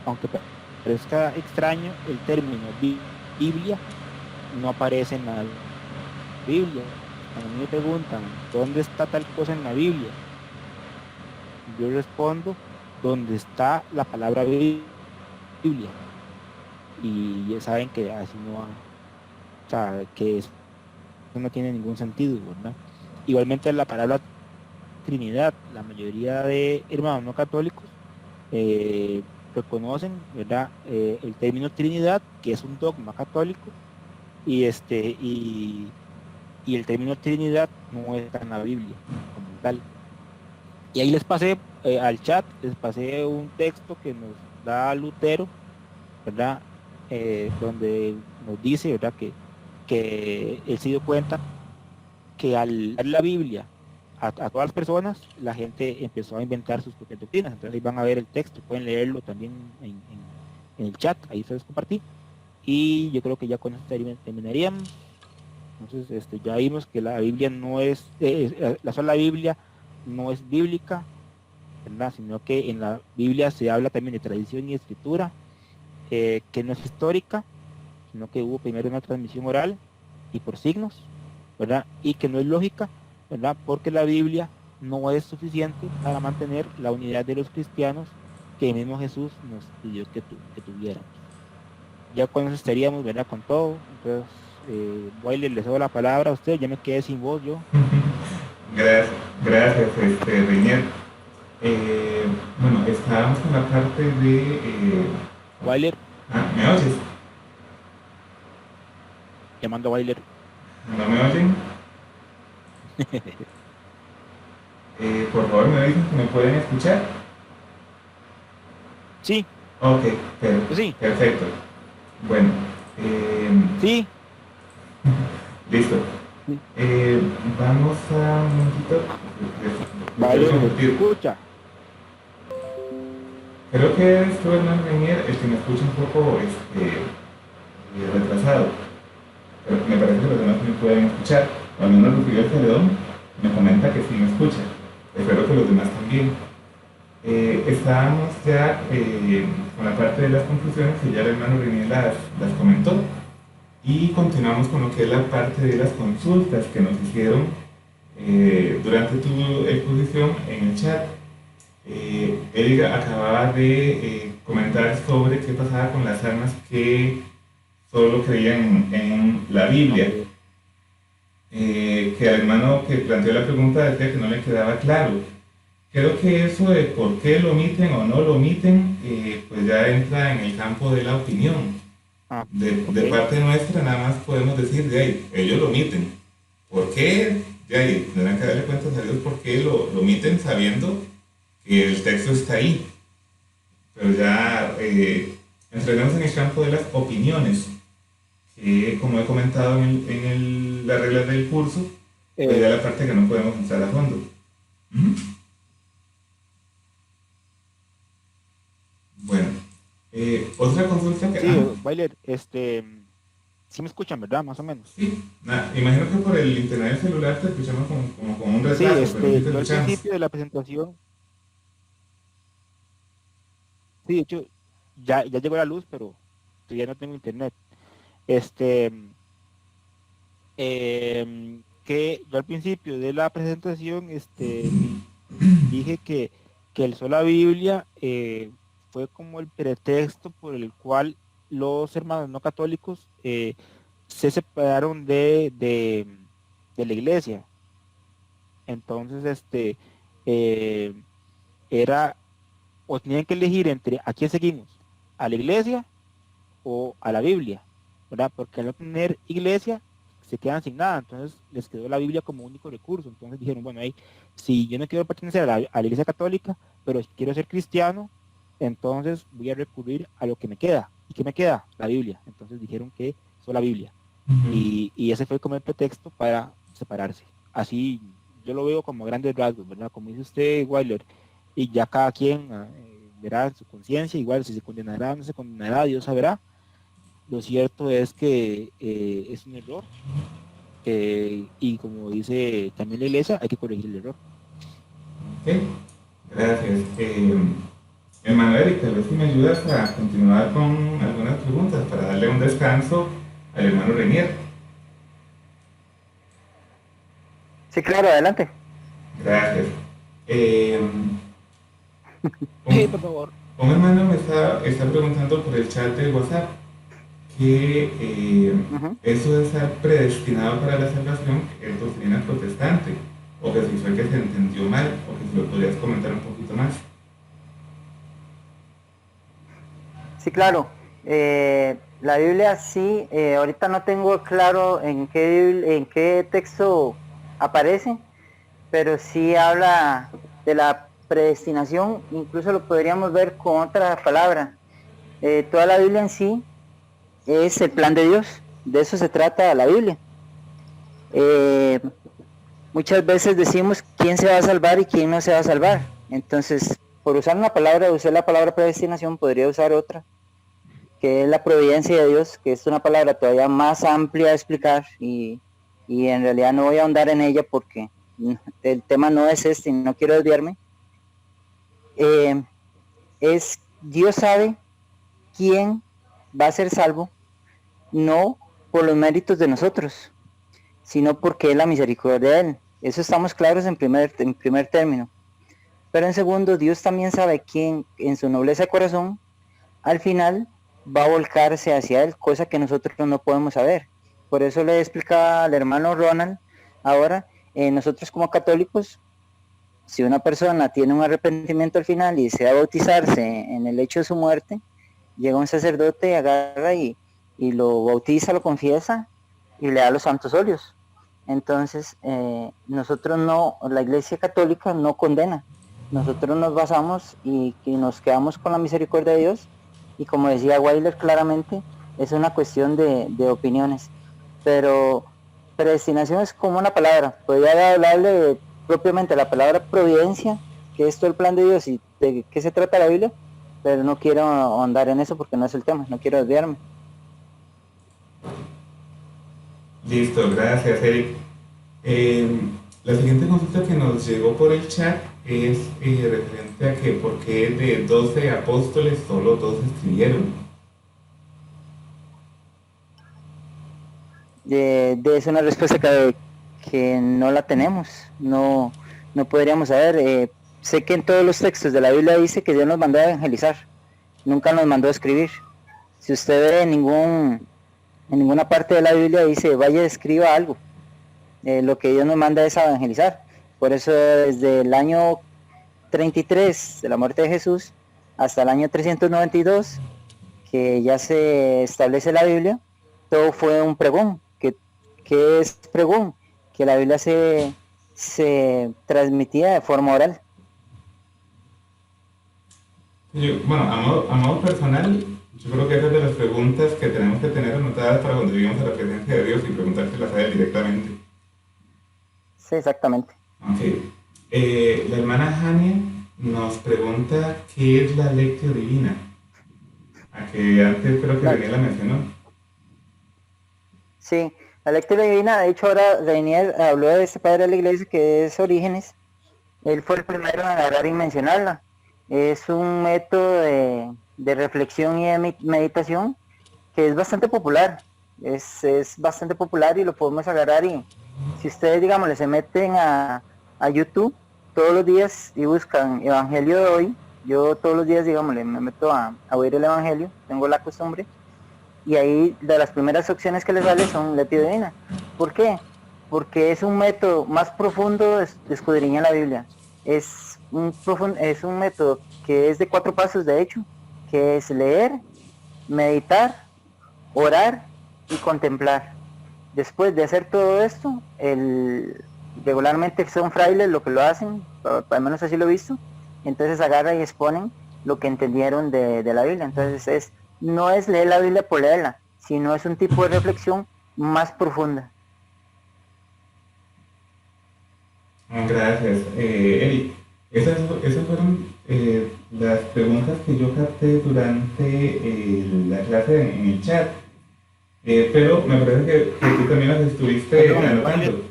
aunque parezca extraño, el término Biblia no aparece en la Biblia. Cuando a mí me preguntan, ¿dónde está tal cosa en la Biblia? Yo respondo, ¿dónde está la palabra Biblia? Y ya saben que así no, o sea, que eso no tiene ningún sentido, ¿verdad? Igualmente la palabra Trinidad, la mayoría de hermanos no católicos reconocen, ¿verdad? El término Trinidad, que es un dogma católico, y y el término Trinidad no está en la Biblia como tal. Y ahí les pasé al chat, les pasé un texto que nos da Lutero, ¿verdad? Donde nos dice, ¿verdad? Que él se dio cuenta que al dar la Biblia a todas las personas, la gente empezó a inventar sus propias doctrinas. Entonces ahí van a ver el texto, pueden leerlo también en el chat, ahí se los compartí. Y yo creo que ya con eso terminaríamos. Entonces, ya vimos que la Biblia no es, la sola Biblia no es bíblica, ¿verdad? Sino que en la Biblia se habla también de tradición y escritura, que no es histórica, sino que hubo primero una transmisión oral y por signos, ¿verdad? Y que no es lógica, ¿verdad? Porque la Biblia no es suficiente para mantener la unidad de los cristianos que el mismo Jesús nos pidió que tuviéramos. Ya con eso estaríamos, ¿verdad? Con todo. Entonces, Wiley, le cedo la palabra a usted, ya me quedé sin voz yo.
Gracias, gracias, Reinier. Bueno, estábamos en la parte de...
Wiley,
¿me oyes?
llamando a Wiley.
¿No me oyen? Por favor, me dicen que me pueden escuchar.
Sí,
Ok,
sí,
perfecto. Bueno,
sí.
listo.
Sí.
Vamos a un momentito.
Wiley, ¿me escucha?
Creo que es tu hermano Reinier el que me escucha un poco retrasado. Pero me parece que los demás me pueden escuchar. O al menos Rufio Celedón me comenta que sí me escucha. Espero que los demás también. Estábamos ya con la parte de las conclusiones que ya el hermano Reinier las comentó. Y continuamos con lo que es la parte de las consultas que nos hicieron durante tu exposición en el chat. Él acababa de comentar sobre qué pasaba con las almas que solo creían en la Biblia. Que el hermano que planteó la pregunta decía que no le quedaba claro. Creo que eso de por qué lo omiten o no lo omiten, pues ya entra en el campo de la opinión. De parte nuestra nada más podemos decir, de ahí, ellos lo omiten. ¿Por qué? De ahí, tendrán que darle cuentas a Dios por qué lo omiten sabiendo que el texto está ahí. Pero ya entraremos en el campo de las opiniones, que como he comentado en las reglas del curso, pues ya la parte que no podemos entrar a fondo. Bueno, otra consulta que...
Sí, Bailer, sí me escuchan, ¿verdad? Más o menos.
Sí, imagino que por el internet del celular te escuchamos como con un retraso,
Sí,
pero sí te
yo al
escuchamos.
principio de la presentación, sí, de hecho, ya llegó la luz, pero todavía no tengo internet. Que yo al principio de la presentación, dije que el sola Biblia fue como el pretexto por el cual los hermanos no católicos se separaron de la iglesia. Entonces, eh, era, o tenían que elegir entre a quién seguimos, a la iglesia o a la Biblia, ¿verdad? Porque al no tener iglesia, se quedan sin nada. Entonces les quedó la Biblia como único recurso. Entonces dijeron, bueno, hey, si yo no quiero pertenecer a la iglesia católica, pero quiero ser cristiano, entonces voy a recurrir a lo que me queda. ¿Y qué me queda? La Biblia. Entonces dijeron que solo la Biblia. Y ese fue como el pretexto para separarse. Así yo lo veo como grandes rasgos, ¿verdad? Como dice usted, Wyler, y ya cada quien verá en su conciencia, igual si se condenará o no se condenará, Dios sabrá. Lo cierto es que es un error, y como dice también la iglesia, hay que corregir el error.
Ok, gracias. Emanuel, tal vez si me ayudas a continuar con algunas preguntas para darle un descanso al hermano Renier.
Sí, claro, adelante.
Gracias.
Sí, por favor.
Un hermano me está preguntando por el chat de WhatsApp que eso de estar predestinado para la salvación es doctrina protestante, o que si fue que se entendió mal, o que si lo podrías comentar un poquito más.
Sí, claro. La Biblia sí, ahorita no tengo claro en qué texto aparece, pero sí habla de la predestinación, incluso lo podríamos ver con otra palabra. Toda la Biblia en sí es el plan de Dios, de eso se trata la Biblia. Muchas veces decimos quién se va a salvar y quién no se va a salvar. Entonces, por usar una palabra, usé la palabra predestinación, podría usar otra, que es la providencia de Dios, que es una palabra todavía más amplia de explicar y en realidad no voy a ahondar en ella porque el tema no es este y no quiero desviarme. Es Dios sabe quién va a ser salvo, no por los méritos de nosotros, sino porque es la misericordia de Él. Eso estamos claros en primer término. Pero en segundo, Dios también sabe quién en su nobleza de corazón al final va a volcarse hacia Él, cosa que nosotros no podemos saber. Por eso le explicaba al hermano Ronald ahora, nosotros como católicos, si una persona tiene un arrepentimiento al final y desea bautizarse en el hecho de su muerte, llega un sacerdote, agarra y lo bautiza, lo confiesa y le da los santos óleos. Entonces, nosotros no, la Iglesia Católica no condena. Nosotros nos basamos y nos quedamos con la misericordia de Dios. Y como decía Weiler claramente, es una cuestión de opiniones. Pero predestinación es como una palabra. Podría hablarle propiamente la palabra providencia, que es todo el plan de Dios y de qué se trata la Biblia, pero no quiero ahondar en eso porque no es el tema, no quiero desviarme.
Listo, gracias, Eric. La siguiente consulta que nos llegó por el chat es referente a que por qué de 12 apóstoles solo 2 escribieron.
Es una respuesta que no la tenemos, no podríamos saber. Sé que en todos los textos de la Biblia dice que Dios nos mandó a evangelizar, nunca nos mandó a escribir. Si usted ve en ninguna parte de la Biblia dice vaya y escriba algo. Lo que Dios nos manda es a evangelizar. Por eso desde el año 33 de la muerte de Jesús hasta el año 392, que ya se establece la Biblia, todo fue un pregón. ¿Qué es pregón? Que la Biblia se transmitía de forma oral.
Bueno, a modo personal, yo creo que esas de las preguntas que tenemos que tener anotadas para cuando lleguemos a la presencia de Dios y preguntárselas a Él directamente.
Sí, exactamente.
Ok. La hermana Jania nos pregunta qué es la lectio divina. A que antes creo que Daniel la mencionó.
Sí, la lectura divina, de hecho ahora Reinier habló de este padre de la iglesia que es Orígenes. Él fue el primero en agarrar y mencionarla. Es un método de reflexión y de meditación que es bastante popular. Es bastante popular y lo podemos agarrar y si ustedes, digamos, se meten a YouTube todos los días y buscan Evangelio de hoy, yo todos los días, digamos, me meto a oír el Evangelio, tengo la costumbre, y ahí de las primeras opciones que les sale son lectio divina. ¿Por qué? Porque es un método más profundo de escudriñar la Biblia. Es un método que es de 4 pasos, de hecho, que es leer, meditar, orar y contemplar. Después de hacer todo esto, regularmente son frailes lo que lo hacen, al menos así lo he visto, entonces agarran y exponen lo que entendieron de la Biblia. Entonces no es leer la Biblia por leerla, sino es un tipo de reflexión más profunda.
Gracias. Eric, esas fueron las preguntas que yo capté durante la clase en el chat. Pero me parece que tú también las estuviste anotando.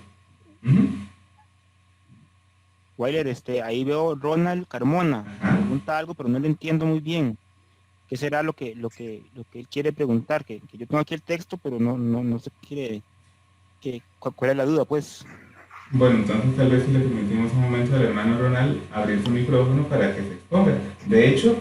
Weiler, ahí veo Ronald Carmona, pregunta algo, pero no lo entiendo muy bien. ¿Qué será lo que él quiere preguntar? Que yo tengo aquí el texto, pero no sé qué quiere, cuál es la duda, pues.
Bueno, entonces tal vez si le permitimos un momento al hermano Ronald abrir su micrófono para que se exponga. De hecho,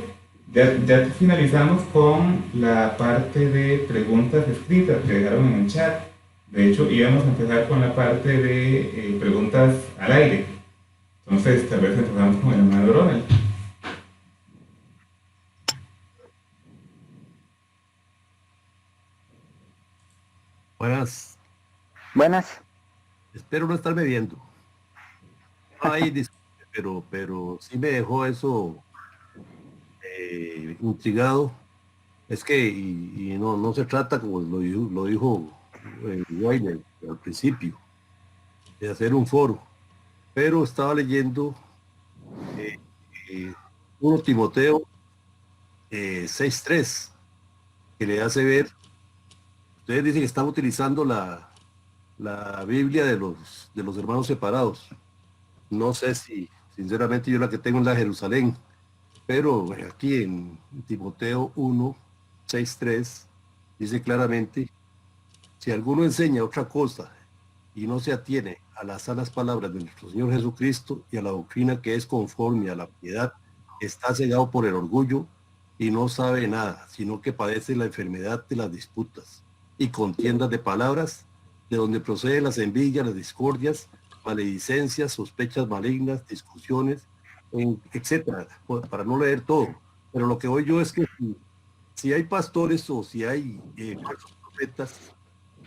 ya finalizamos con la parte de preguntas escritas que dejaron en el chat. De hecho, íbamos a empezar con la parte de preguntas al aire. Entonces, tal vez empezamos con el hermano Ronald.
Buenas.
Buenas.
Espero no estarme viendo. Ay, disculpe, pero sí me dejó eso intrigado. Es que, y no se trata, como lo dijo Weiler al principio, de hacer un foro, pero estaba leyendo 1 Timoteo 6:3, que le hace ver, ustedes dicen que están utilizando la Biblia de los hermanos separados. No sé si, sinceramente, yo la que tengo es la Jerusalén, pero aquí en Timoteo 1:6-3 dice claramente: si alguno enseña otra cosa y no se atiene a las sanas palabras de nuestro Señor Jesucristo y a la doctrina que es conforme a la piedad, está cegado por el orgullo y no sabe nada, sino que padece la enfermedad de las disputas y contiendas de palabras, de donde proceden las envidias, las discordias, maledicencias, sospechas malignas, discusiones, etcétera, para no leer todo. Pero lo que voy yo es que si hay pastores o si hay falsos profetas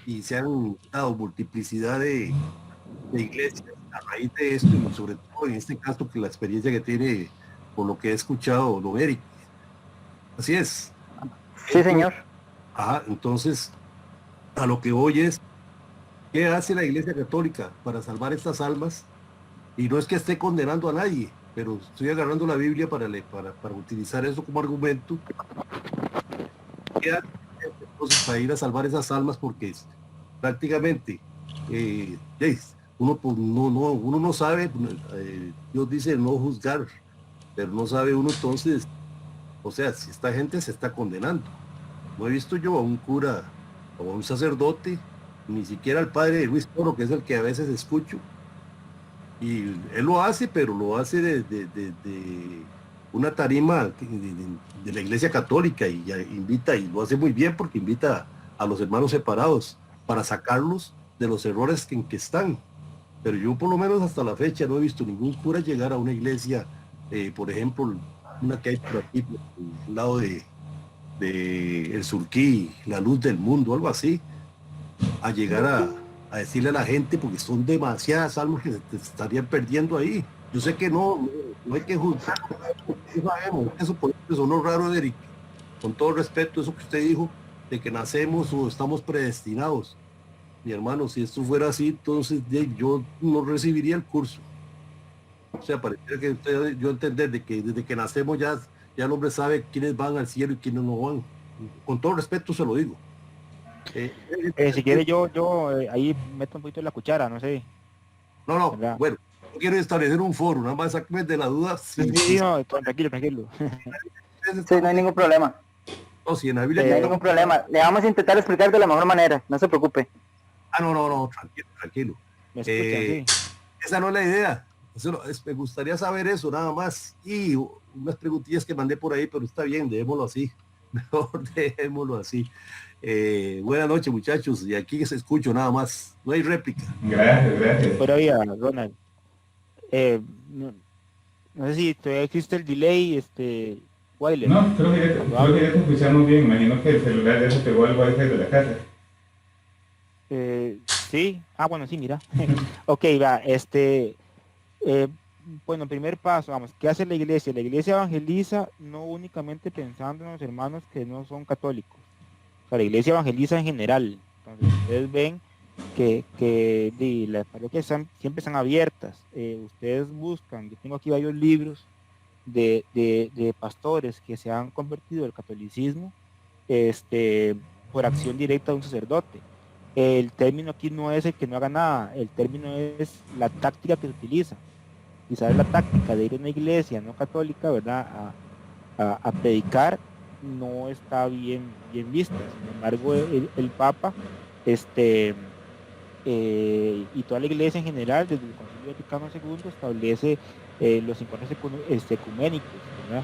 y se han dado multiplicidad de iglesias a raíz de esto, y sobre todo en este caso que la experiencia que tiene, por lo que he escuchado, don Eric. Así es.
Sí, señor.
Ajá, entonces, a lo que voy es, ¿qué hace la Iglesia Católica para salvar estas almas? Y no es que esté condenando a nadie, pero estoy agarrando la Biblia para utilizar eso como argumento. ¿Qué hace entonces para ir a salvar esas almas? Porque prácticamente uno no sabe, Dios dice no juzgar, pero no sabe uno entonces, o sea, si esta gente se está condenando. No he visto yo a un cura o a un sacerdote, ni siquiera al padre Luis Toro, que es el que a veces escucho, y él lo hace, pero lo hace de una tarima de la Iglesia Católica, y invita, y lo hace muy bien porque invita a los hermanos separados para sacarlos de los errores en que están. Pero yo por lo menos hasta la fecha no he visto ningún cura llegar a una iglesia, por ejemplo, una que hay por aquí, por el lado de El Surquí, La Luz del Mundo, algo así, a llegar a decirle a la gente, porque son demasiadas almas que se estarían perdiendo ahí. Yo sé que no hay que juzgar, no sabemos, eso por eso sonó raro, Eric, con todo respeto, eso que usted dijo, de que nacemos o estamos predestinados. Mi hermano, si esto fuera así, entonces yo no recibiría el curso. O sea, pareciera que yo entender de que desde que nacemos ya el hombre sabe quiénes van al cielo y quiénes no van. Con todo respeto se lo digo.
Si quiere yo ahí meto un poquito la cuchara, no sé.
No,
¿verdad?
bueno, no quiero establecer un foro, nada más sacarme de la duda.
Sí, no, tranquilo.
Sí, no hay ningún problema.
No, si en la Biblia
No hay ningún problema. Le vamos a intentar explicar de la mejor manera, no se preocupe.
No, tranquilo.
¿Me escuchan? Sí.
Esa no es la idea. Me gustaría saber eso, nada más. Y unas preguntillas que mandé por ahí, pero está bien, dejémoslo así. Mejor dejémoslo así. Buenas noches, muchachos. Y aquí se escucho nada más. No hay réplica.
Gracias.
Pero oiga, Ronald, no sé si todavía existe el delay, Weiler.
No, creo que ya te escuchamos bien. Imagino que el celular ya se pegó al wifi de la casa.
Sí, bueno, sí, mira. Ok, va, bueno, primer paso, vamos, ¿qué hace la iglesia? La iglesia evangeliza no únicamente pensando en los hermanos que no son católicos. O sea, la iglesia evangeliza en general. Entonces, ustedes ven que las parroquias siempre están abiertas. Ustedes buscan, yo tengo aquí varios libros de pastores que se han convertido al catolicismo por acción directa de un sacerdote. El término aquí no es el que no haga nada, el término es la táctica que se utiliza. Quizás la táctica de ir a una iglesia no católica, ¿verdad? A predicar no está bien vista. Sin embargo, el Papa y toda la iglesia en general, desde el Concilio Vaticano II, establece los encuentros ecuménicos, ¿verdad?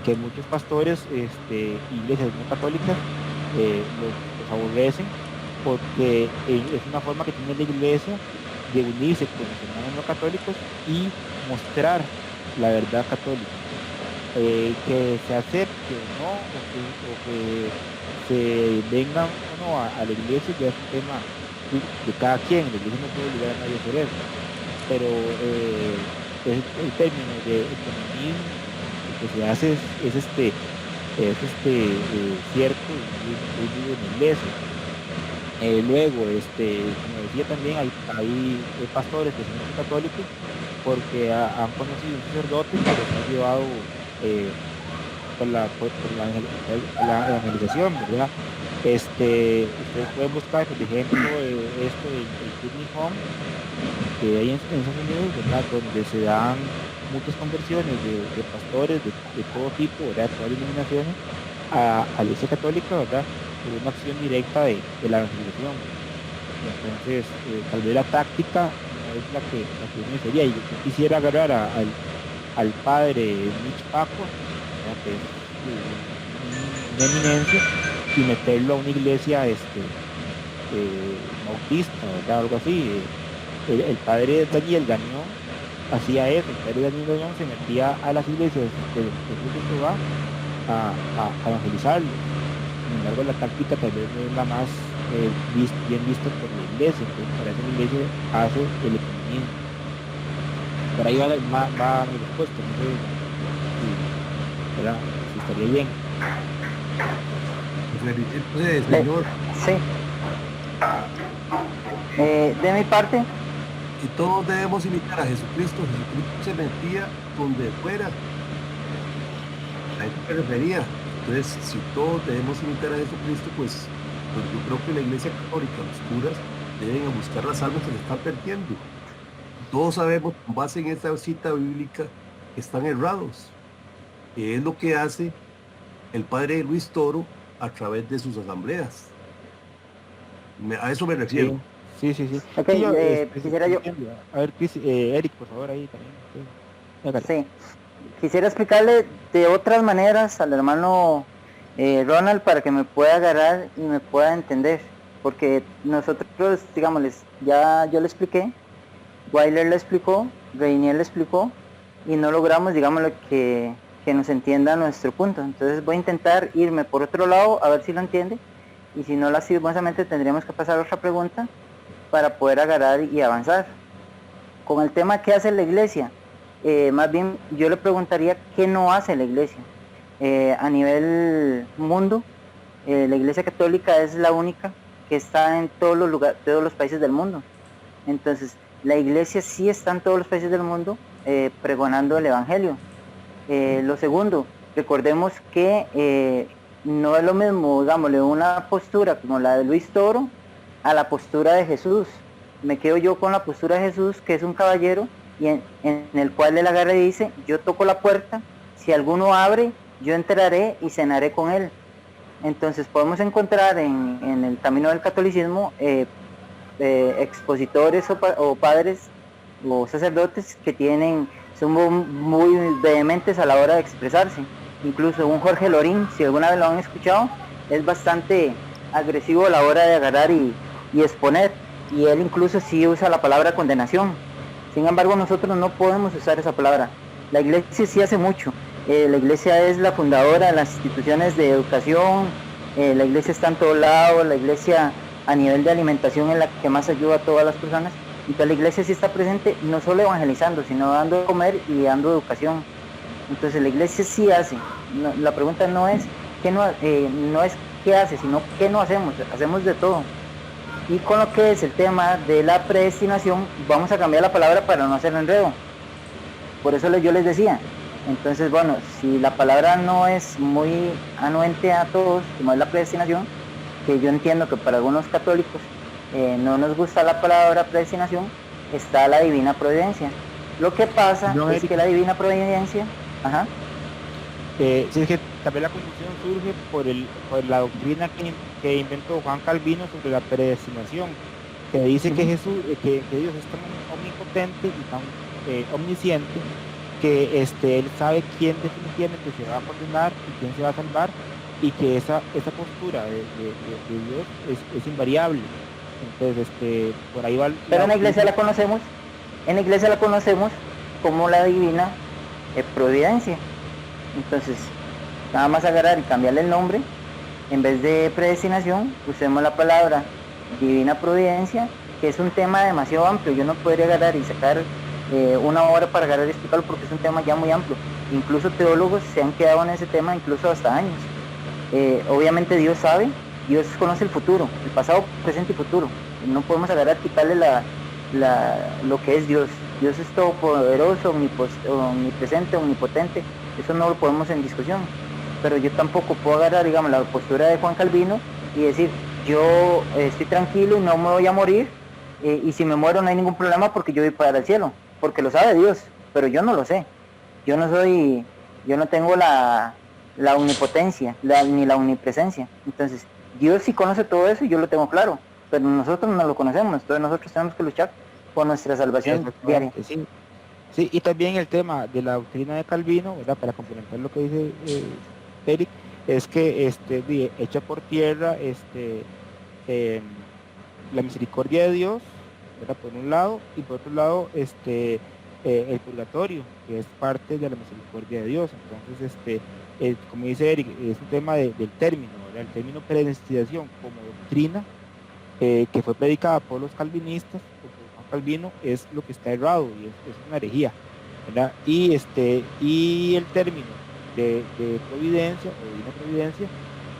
Que muchos pastores, iglesias no católicas, los aborrecen porque es una forma que tiene la iglesia de unirse con los hermanos no católicos y mostrar la verdad católica. Que se acepte o no, o que se vengan o no a la iglesia, ya es un tema de cada quien. La iglesia no puede obligar a nadie a hacer eso, pero el término de ecumenismo que se hace cierto y vivo en la iglesia. Luego, como decía también, hay pastores que son católicos porque han conocido un sacerdote que los ha llevado por la evangelización, ¿verdad? Ustedes pueden buscar, por ejemplo, esto del Kidney Home, que hay en Estados Unidos, ¿verdad? Donde se dan muchas conversiones de pastores de todo tipo, ¿verdad? De todas las denominaciones a la Iglesia Católica, ¿verdad? Por una acción directa de la evangelización. Entonces, tal vez la táctica no es la que uno sería. Y yo quisiera agarrar al padre Mitch Paco, ¿verdad? Que es una eminencia, y meterlo a una iglesia bautista, ¿verdad? Algo así. El padre Daniel Gagnon hacía eso. El padre Daniel Gagnon se metía a las iglesias de Jehová a evangelizarlo. Sin embargo, la táctica tal vez no es la más bien vista por la iglesia. Entonces, para eso la iglesia hace el ecumenismo. Por ahí va mi respuesta. No sé si estaría bien.
Señor,
Sí. De mi parte,
y todos debemos imitar a Jesucristo. Jesucristo se metía donde fuera. A eso me refería. Entonces, si todos debemos imitar a Jesucristo, pues yo creo que la Iglesia Católica, los curas, deben buscar las almas que se están perdiendo. Todos sabemos, con base en esta cita bíblica, que están errados. Que es lo que hace el padre Luis Toro a través de sus asambleas. A eso me refiero.
Sí.
ok,
Sí,
quisiera yo...
A ver, Eric, por favor, ahí también.
Sí. Quisiera explicarle de otras maneras al hermano Ronald para que me pueda agarrar y me pueda entender. Porque nosotros, digámosles, ya yo le expliqué, Weiler le explicó, Reinier le explicó, y no logramos, digámosle, que nos entienda nuestro punto. Entonces voy a intentar irme por otro lado a ver si lo entiende, y si no, lastimosamente tendríamos que pasar a otra pregunta para poder agarrar y avanzar. Con el tema ¿qué hace la iglesia? Más bien yo le preguntaría ¿qué no hace la iglesia? A nivel mundo, la iglesia católica es la única que está en todos los lugares, todos los países del mundo. Entonces, la iglesia sí está en todos los países del mundo pregonando el evangelio. Lo segundo, recordemos que no es lo mismo, digámosle, una postura como la de Luis Toro a la postura de Jesús. Me quedo yo con la postura de Jesús, que es un caballero, y en el cual él agarra y dice, yo toco la puerta, si alguno abre, yo entraré y cenaré con él. Entonces podemos encontrar en el camino del catolicismo expositores o padres o sacerdotes que son muy vehementes a la hora de expresarse. Incluso un Jorge Lorín, si alguna vez lo han escuchado, es bastante agresivo a la hora de agarrar y exponer, y él incluso sí usa la palabra condenación. Sin embargo, nosotros no podemos usar esa palabra. La iglesia sí hace mucho. La iglesia es la fundadora de las instituciones de educación, la iglesia está en todo lado, la iglesia a nivel de alimentación es la que más ayuda a todas las personas. Entonces la iglesia sí está presente, no solo evangelizando, sino dando de comer y dando educación. Entonces la iglesia sí hace. No, la pregunta no es no es qué hace, sino qué no hacemos. Hacemos de todo. Y con lo que es el tema de la predestinación, vamos a cambiar la palabra para no hacer enredo. Por eso yo les decía. Entonces, bueno, si la palabra no es muy anuente a todos, como es la predestinación, que yo entiendo que para algunos católicos no nos gusta la palabra predestinación, está la divina providencia. Lo que pasa es que la divina providencia, ajá.
Sí, es que también la confusión surge por la doctrina que inventó Juan Calvino sobre la predestinación, que dice que Jesús, que Dios es tan omnipotente y tan omnisciente que él sabe quién definitivamente se va a condenar y quién se va a salvar, y que esa postura de Dios es invariable. Entonces, por ahí va.
Pero en la iglesia la conocemos como la divina providencia. Entonces, nada más agarrar y cambiarle el nombre, en vez de predestinación, usemos la palabra divina providencia, que es un tema demasiado amplio. Yo no podría agarrar y sacar una hora para agarrar y explicarlo, porque es un tema ya muy amplio. Incluso teólogos se han quedado en ese tema incluso hasta años. Obviamente Dios sabe, Dios conoce el futuro, el pasado, presente y futuro. No podemos agarrar y quitarle lo que es Dios. Dios es todopoderoso, omnipresente, omnipotente. Eso no lo podemos en discusión. Pero yo tampoco puedo agarrar, digamos, la postura de Juan Calvino y decir, yo estoy tranquilo y no me voy a morir, y si me muero no hay ningún problema porque yo voy para el cielo, porque lo sabe Dios, pero yo no lo sé. Yo no tengo la omnipotencia, ni la omnipresencia. Entonces, Dios sí conoce todo eso y yo lo tengo claro, pero nosotros no lo conocemos. Entonces nosotros tenemos que luchar por nuestra salvación diaria.
Sí, y también el tema de la doctrina de Calvino, ¿verdad? Para complementar lo que dice Eric, es que echa por tierra la misericordia de Dios, ¿verdad? Por un lado, y por otro lado el purgatorio, que es parte de la misericordia de Dios. Entonces, como dice Eric, es un tema del término, ¿verdad? El término predestinación como doctrina que fue predicada por los calvinistas, por Juan Calvino, es lo que está errado y es una herejía, ¿verdad? Y el término de providencia o divina providencia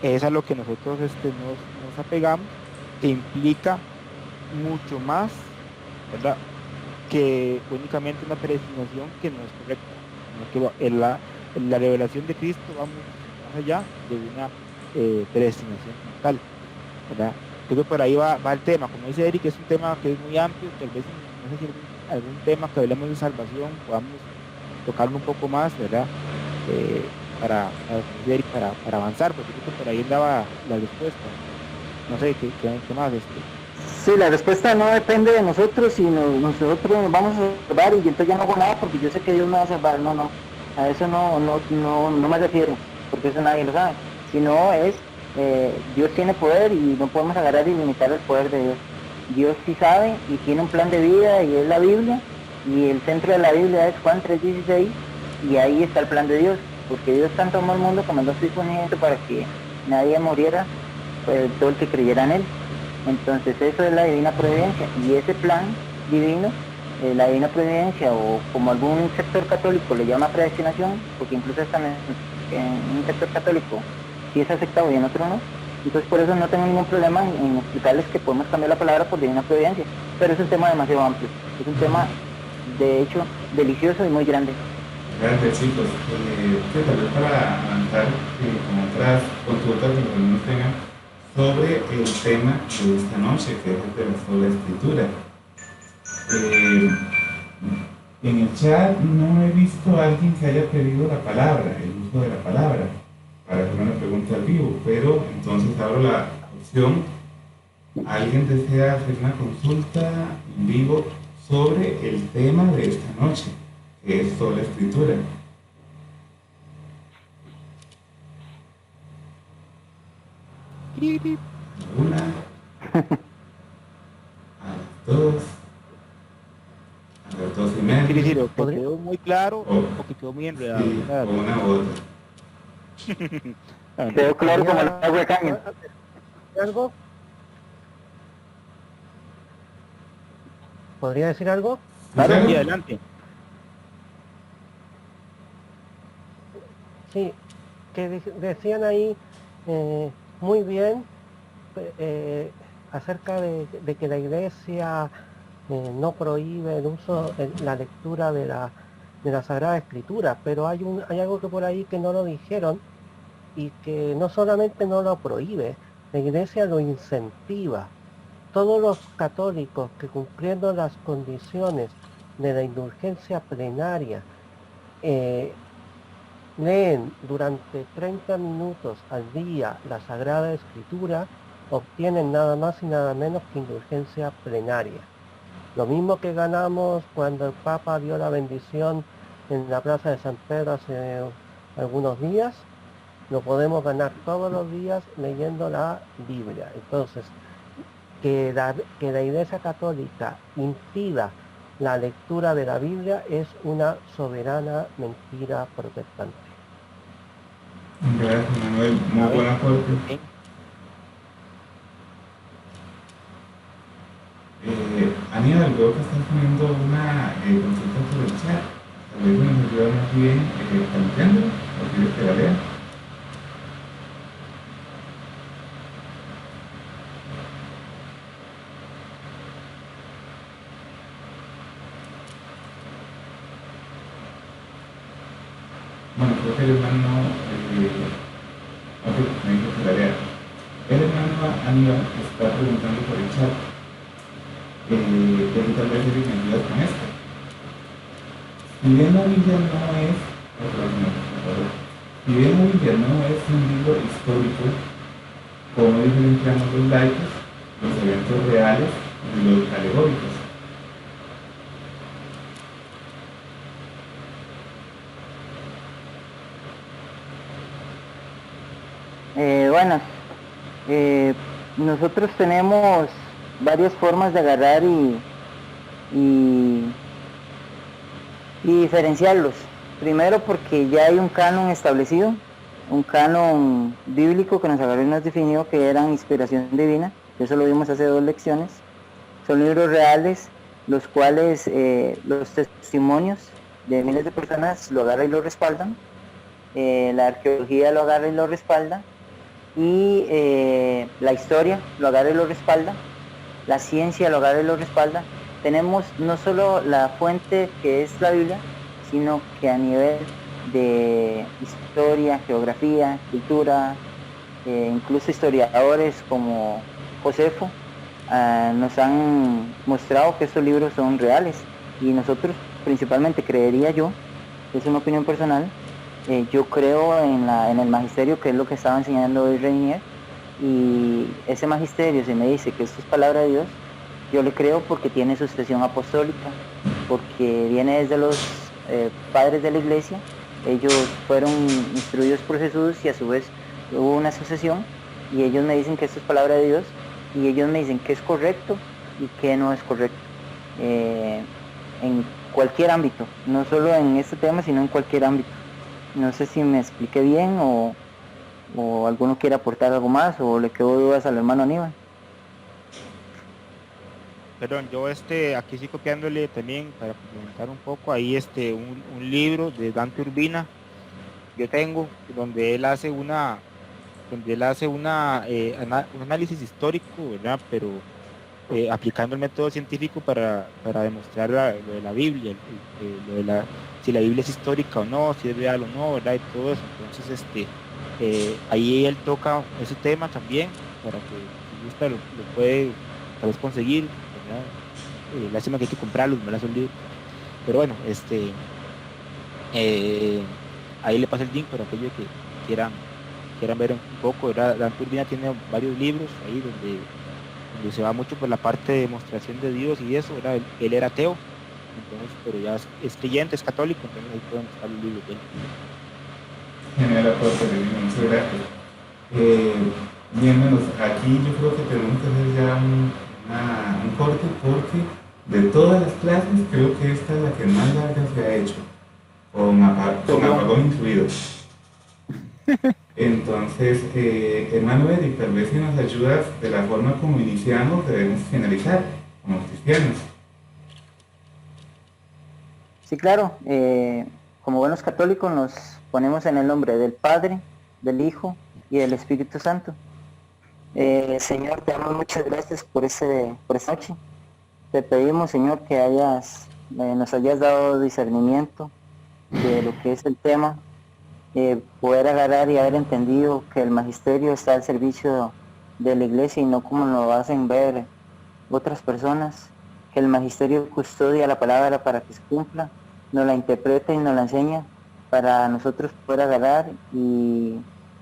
es a lo que nosotros nos apegamos, que implica mucho más, ¿verdad?, que únicamente una predestinación que no es correcta, sino que la revelación de Cristo va mucho más allá de una predestinación como tal, ¿verdad? Creo que por ahí va el tema. Como dice Eric, es un tema que es muy amplio. Tal vez, no sé si algún tema que hablemos de salvación podamos tocarlo un poco más, ¿verdad? Para avanzar, porque creo que por ahí daba la respuesta. No sé qué más.
Sí, la respuesta no depende de nosotros, sino nosotros nos vamos a salvar, y entonces ya no hago nada porque yo sé que Dios me va a salvar. No, a eso no me refiero, porque eso nadie lo sabe. Sino es, Dios tiene poder y no podemos agarrar y limitar el poder de Dios. Dios sí sabe y tiene un plan de vida, y es la Biblia, y el centro de la Biblia es Juan 3:16, y ahí está el plan de Dios, porque Dios tanto amó al mundo como mandó a su Hijo unigénito para que nadie muriera, pues todo el que creyera en él. Entonces eso es la divina providencia, y ese plan divino, la divina providencia, o como algún sector católico le llama predestinación, porque incluso están en un sector católico sí es aceptado y en otro no. Entonces por eso no tengo ningún problema en explicarles que podemos cambiar la palabra por divina providencia, pero es un tema demasiado amplio, es un tema de hecho delicioso y muy grande.
Gracias, chicos. Tal vez para avanzar con otras consultas que los alumnos tengan sobre el tema de esta noche, que es el de la sola escritura. En el chat no he visto a alguien que haya pedido la palabra, el uso de la palabra, para hacer una pregunta al vivo, pero entonces abro la opción. ¿Alguien desea hacer una consulta en vivo sobre el tema de esta noche, que es sola escritura? Una, a las dos, a las 2:30.
¿Quiere decir que quedó muy claro o que quedó muy enredado?
Sí, o una u otra.
Quedó claro como el agua de caña.
¿Algo? ¿Podría decir algo?
Claro.
Sí, adelante.
Sí, que decían ahí muy bien acerca de que la iglesia no prohíbe el uso, la lectura de la Sagrada Escritura, pero hay algo que por ahí que no lo dijeron y que no solamente no lo prohíbe, la iglesia lo incentiva. Todos los católicos que cumpliendo las condiciones de la indulgencia plenaria eh, leen durante 30 minutos al día la Sagrada Escritura, obtienen nada más y nada menos que indulgencia plenaria. Lo mismo que ganamos cuando el Papa dio la bendición en la Plaza de San Pedro hace algunos días, lo podemos ganar todos los días leyendo la Biblia. Entonces, que la Iglesia Católica impida la lectura de la Biblia es una soberana mentira protestante.
Gracias, Manuel. Muy buen aporte.
Sí.
Aníbal, veo que estás poniendo una consulta por el chat. Tal vez nos ayuda más bien planteándolo, o quieres que la lea. Bueno, creo que el hermano, ok, me dijo que la lea. El hermano Aníbal está preguntando por el chat. Pero tal vez ellos me ayudan con esto. Si bien la Biblia no es, si bien la Biblia no es un libro histórico, como diferenciamos los laicos, los eventos reales y los alegóricos.
Bueno, nosotros tenemos varias formas de agarrar y diferenciarlos. Primero porque ya hay un canon establecido, un canon bíblico que nos agarró y nos definió que eran inspiración divina. Eso lo vimos hace 2 lecciones. Son libros reales, los cuales los testimonios de miles de personas lo agarran y lo respaldan. La arqueología lo agarra y lo respalda. Y la historia lo agarra y lo respalda. La ciencia lo agarra y lo respalda. Tenemos no solo la fuente que es la Biblia, sino que a nivel de historia, geografía, cultura, incluso historiadores como Josefo nos han mostrado que estos libros son reales, y nosotros principalmente, creería yo, es una opinión personal, yo creo en el magisterio, que es lo que estaba enseñando hoy Reinier, y ese magisterio, si me dice que esto es palabra de Dios, yo le creo porque tiene sucesión apostólica, porque viene desde los padres de la iglesia. Ellos fueron instruidos por Jesús y a su vez hubo una sucesión, y ellos me dicen que esto es palabra de Dios, y ellos me dicen que es correcto y que no es correcto, en cualquier ámbito, no solo en este tema, sino en cualquier ámbito. No sé si me expliqué bien o alguno quiere aportar algo más, o le quedó dudas al hermano Aníbal.
Perdón, yo aquí estoy copiándole también para complementar un poco ahí un libro de Dante Urbina yo tengo, donde él hace un análisis histórico, ¿verdad? Pero aplicando el método científico para demostrar lo de la Biblia, si la Biblia es histórica o no, si es real o no, ¿verdad? Y todo eso. Entonces ahí él toca ese tema también, para que si gusta lo puede tal vez conseguir, ¿verdad? Lástima que hay que comprarlos, ¿verdad? Son libros. Pero bueno, ahí le pasa el link para aquellos que quieran ver un poco, ¿verdad? Dante Urbina tiene varios libros ahí donde se va mucho por la parte de demostración de Dios y eso, ¿verdad? Él era ateo, entonces, pero ya es creyente, es católico, entonces ahí pueden buscar los libros de él.
Genial aporte, muchas gracias. Bien, menos aquí yo creo que tenemos que hacer ya un corte, porque de todas las clases creo que esta es la que más larga se ha hecho, con apagón incluido. Entonces, hermano Eric, tal vez si nos ayudas de la forma como iniciamos, debemos finalizar como cristianos.
Sí, claro. Como buenos católicos nos ponemos en el nombre del Padre, del Hijo y del Espíritu Santo. Señor, te damos muchas gracias por esta noche. Te pedimos, Señor, que nos hayas dado discernimiento de lo que es el tema, poder agarrar y haber entendido que el magisterio está al servicio de la iglesia y no como lo hacen ver otras personas, que el magisterio custodia la palabra para que se cumpla, nos la interpreta y nos la enseña para nosotros poder agarrar y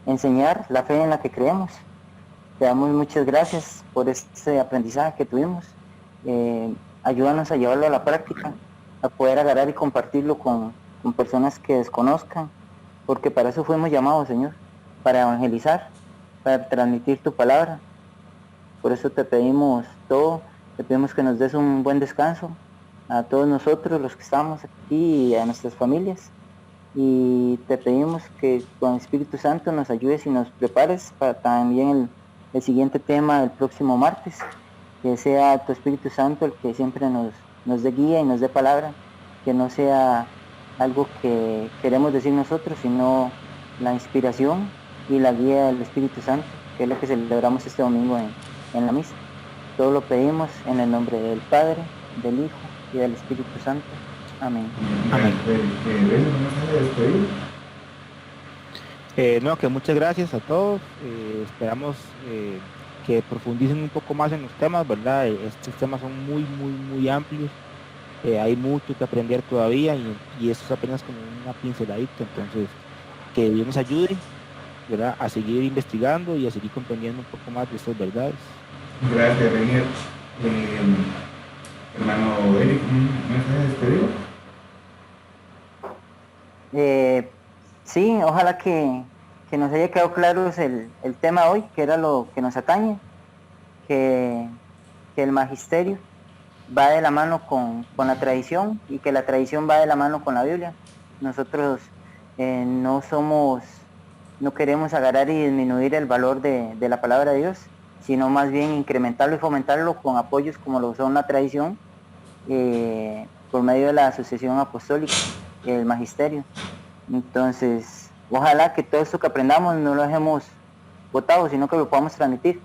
enseñar la fe en la que creemos. Te damos muchas gracias por este aprendizaje que tuvimos. Ayúdanos a llevarlo a la práctica, a poder agarrar y compartirlo con personas que desconozcan, porque para eso fuimos llamados, Señor, para evangelizar, para transmitir tu palabra. Por eso te pedimos todo, te pedimos que nos des un buen descanso a todos nosotros, los que estamos aquí, y a nuestras familias. Y te pedimos que con el Espíritu Santo nos ayudes y nos prepares para también el siguiente tema del próximo martes, que sea tu Espíritu Santo el que siempre nos dé guía y nos dé palabra, que no sea algo que queremos decir nosotros, sino la inspiración y la guía del Espíritu Santo, que es lo que celebramos este domingo en la misa. Todo lo pedimos en el nombre del Padre, del Hijo y del Espíritu Santo. Amén.
Amén.
¿No se despedir?
No, que muchas gracias a todos. Esperamos que profundicen un poco más en los temas, ¿verdad? Estos temas son muy, muy, muy amplios. Hay mucho que aprender todavía y esto es apenas como una pinceladita. Entonces, que Dios nos ayude, ¿verdad? A seguir investigando y a seguir comprendiendo un poco más de estas verdades.
Gracias, Reinier. Hermano Eric, ¿un mensaje de despedida?
Sí, ojalá que nos haya quedado claro el tema hoy, que era lo que nos atañe, que el magisterio va de la mano con la tradición y que la tradición va de la mano con la Biblia. Nosotros no queremos agarrar y disminuir el valor de la palabra de Dios, sino más bien incrementarlo y fomentarlo con apoyos como lo son la tradición, por medio de la Asociación Apostólica, el magisterio. Entonces, ojalá que todo esto que aprendamos no lo dejemos botado, sino que lo podamos transmitir,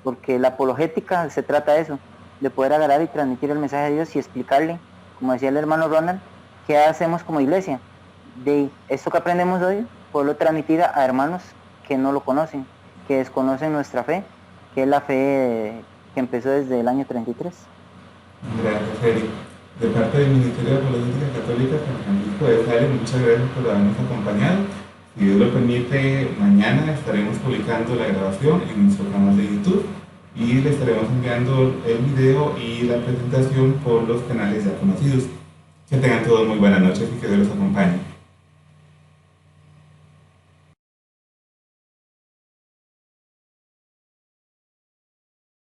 porque la apologética se trata de eso, de poder agarrar y transmitir el mensaje de Dios y explicarle, como decía el hermano Ronald, qué hacemos como iglesia. De esto que aprendemos hoy, poderlo transmitir a hermanos que no lo conocen, que desconocen nuestra fe, que es la fe que empezó desde el año 33.
Gracias, Eric. De parte del Ministerio de Apologética Católica San Francisco de Sales, muchas gracias por habernos acompañado. Si Dios lo permite, mañana estaremos publicando la grabación en nuestro canal de YouTube y le estaremos enviando el video y la presentación por los canales ya conocidos. Que tengan todos muy buenas noches y que Dios los acompañe.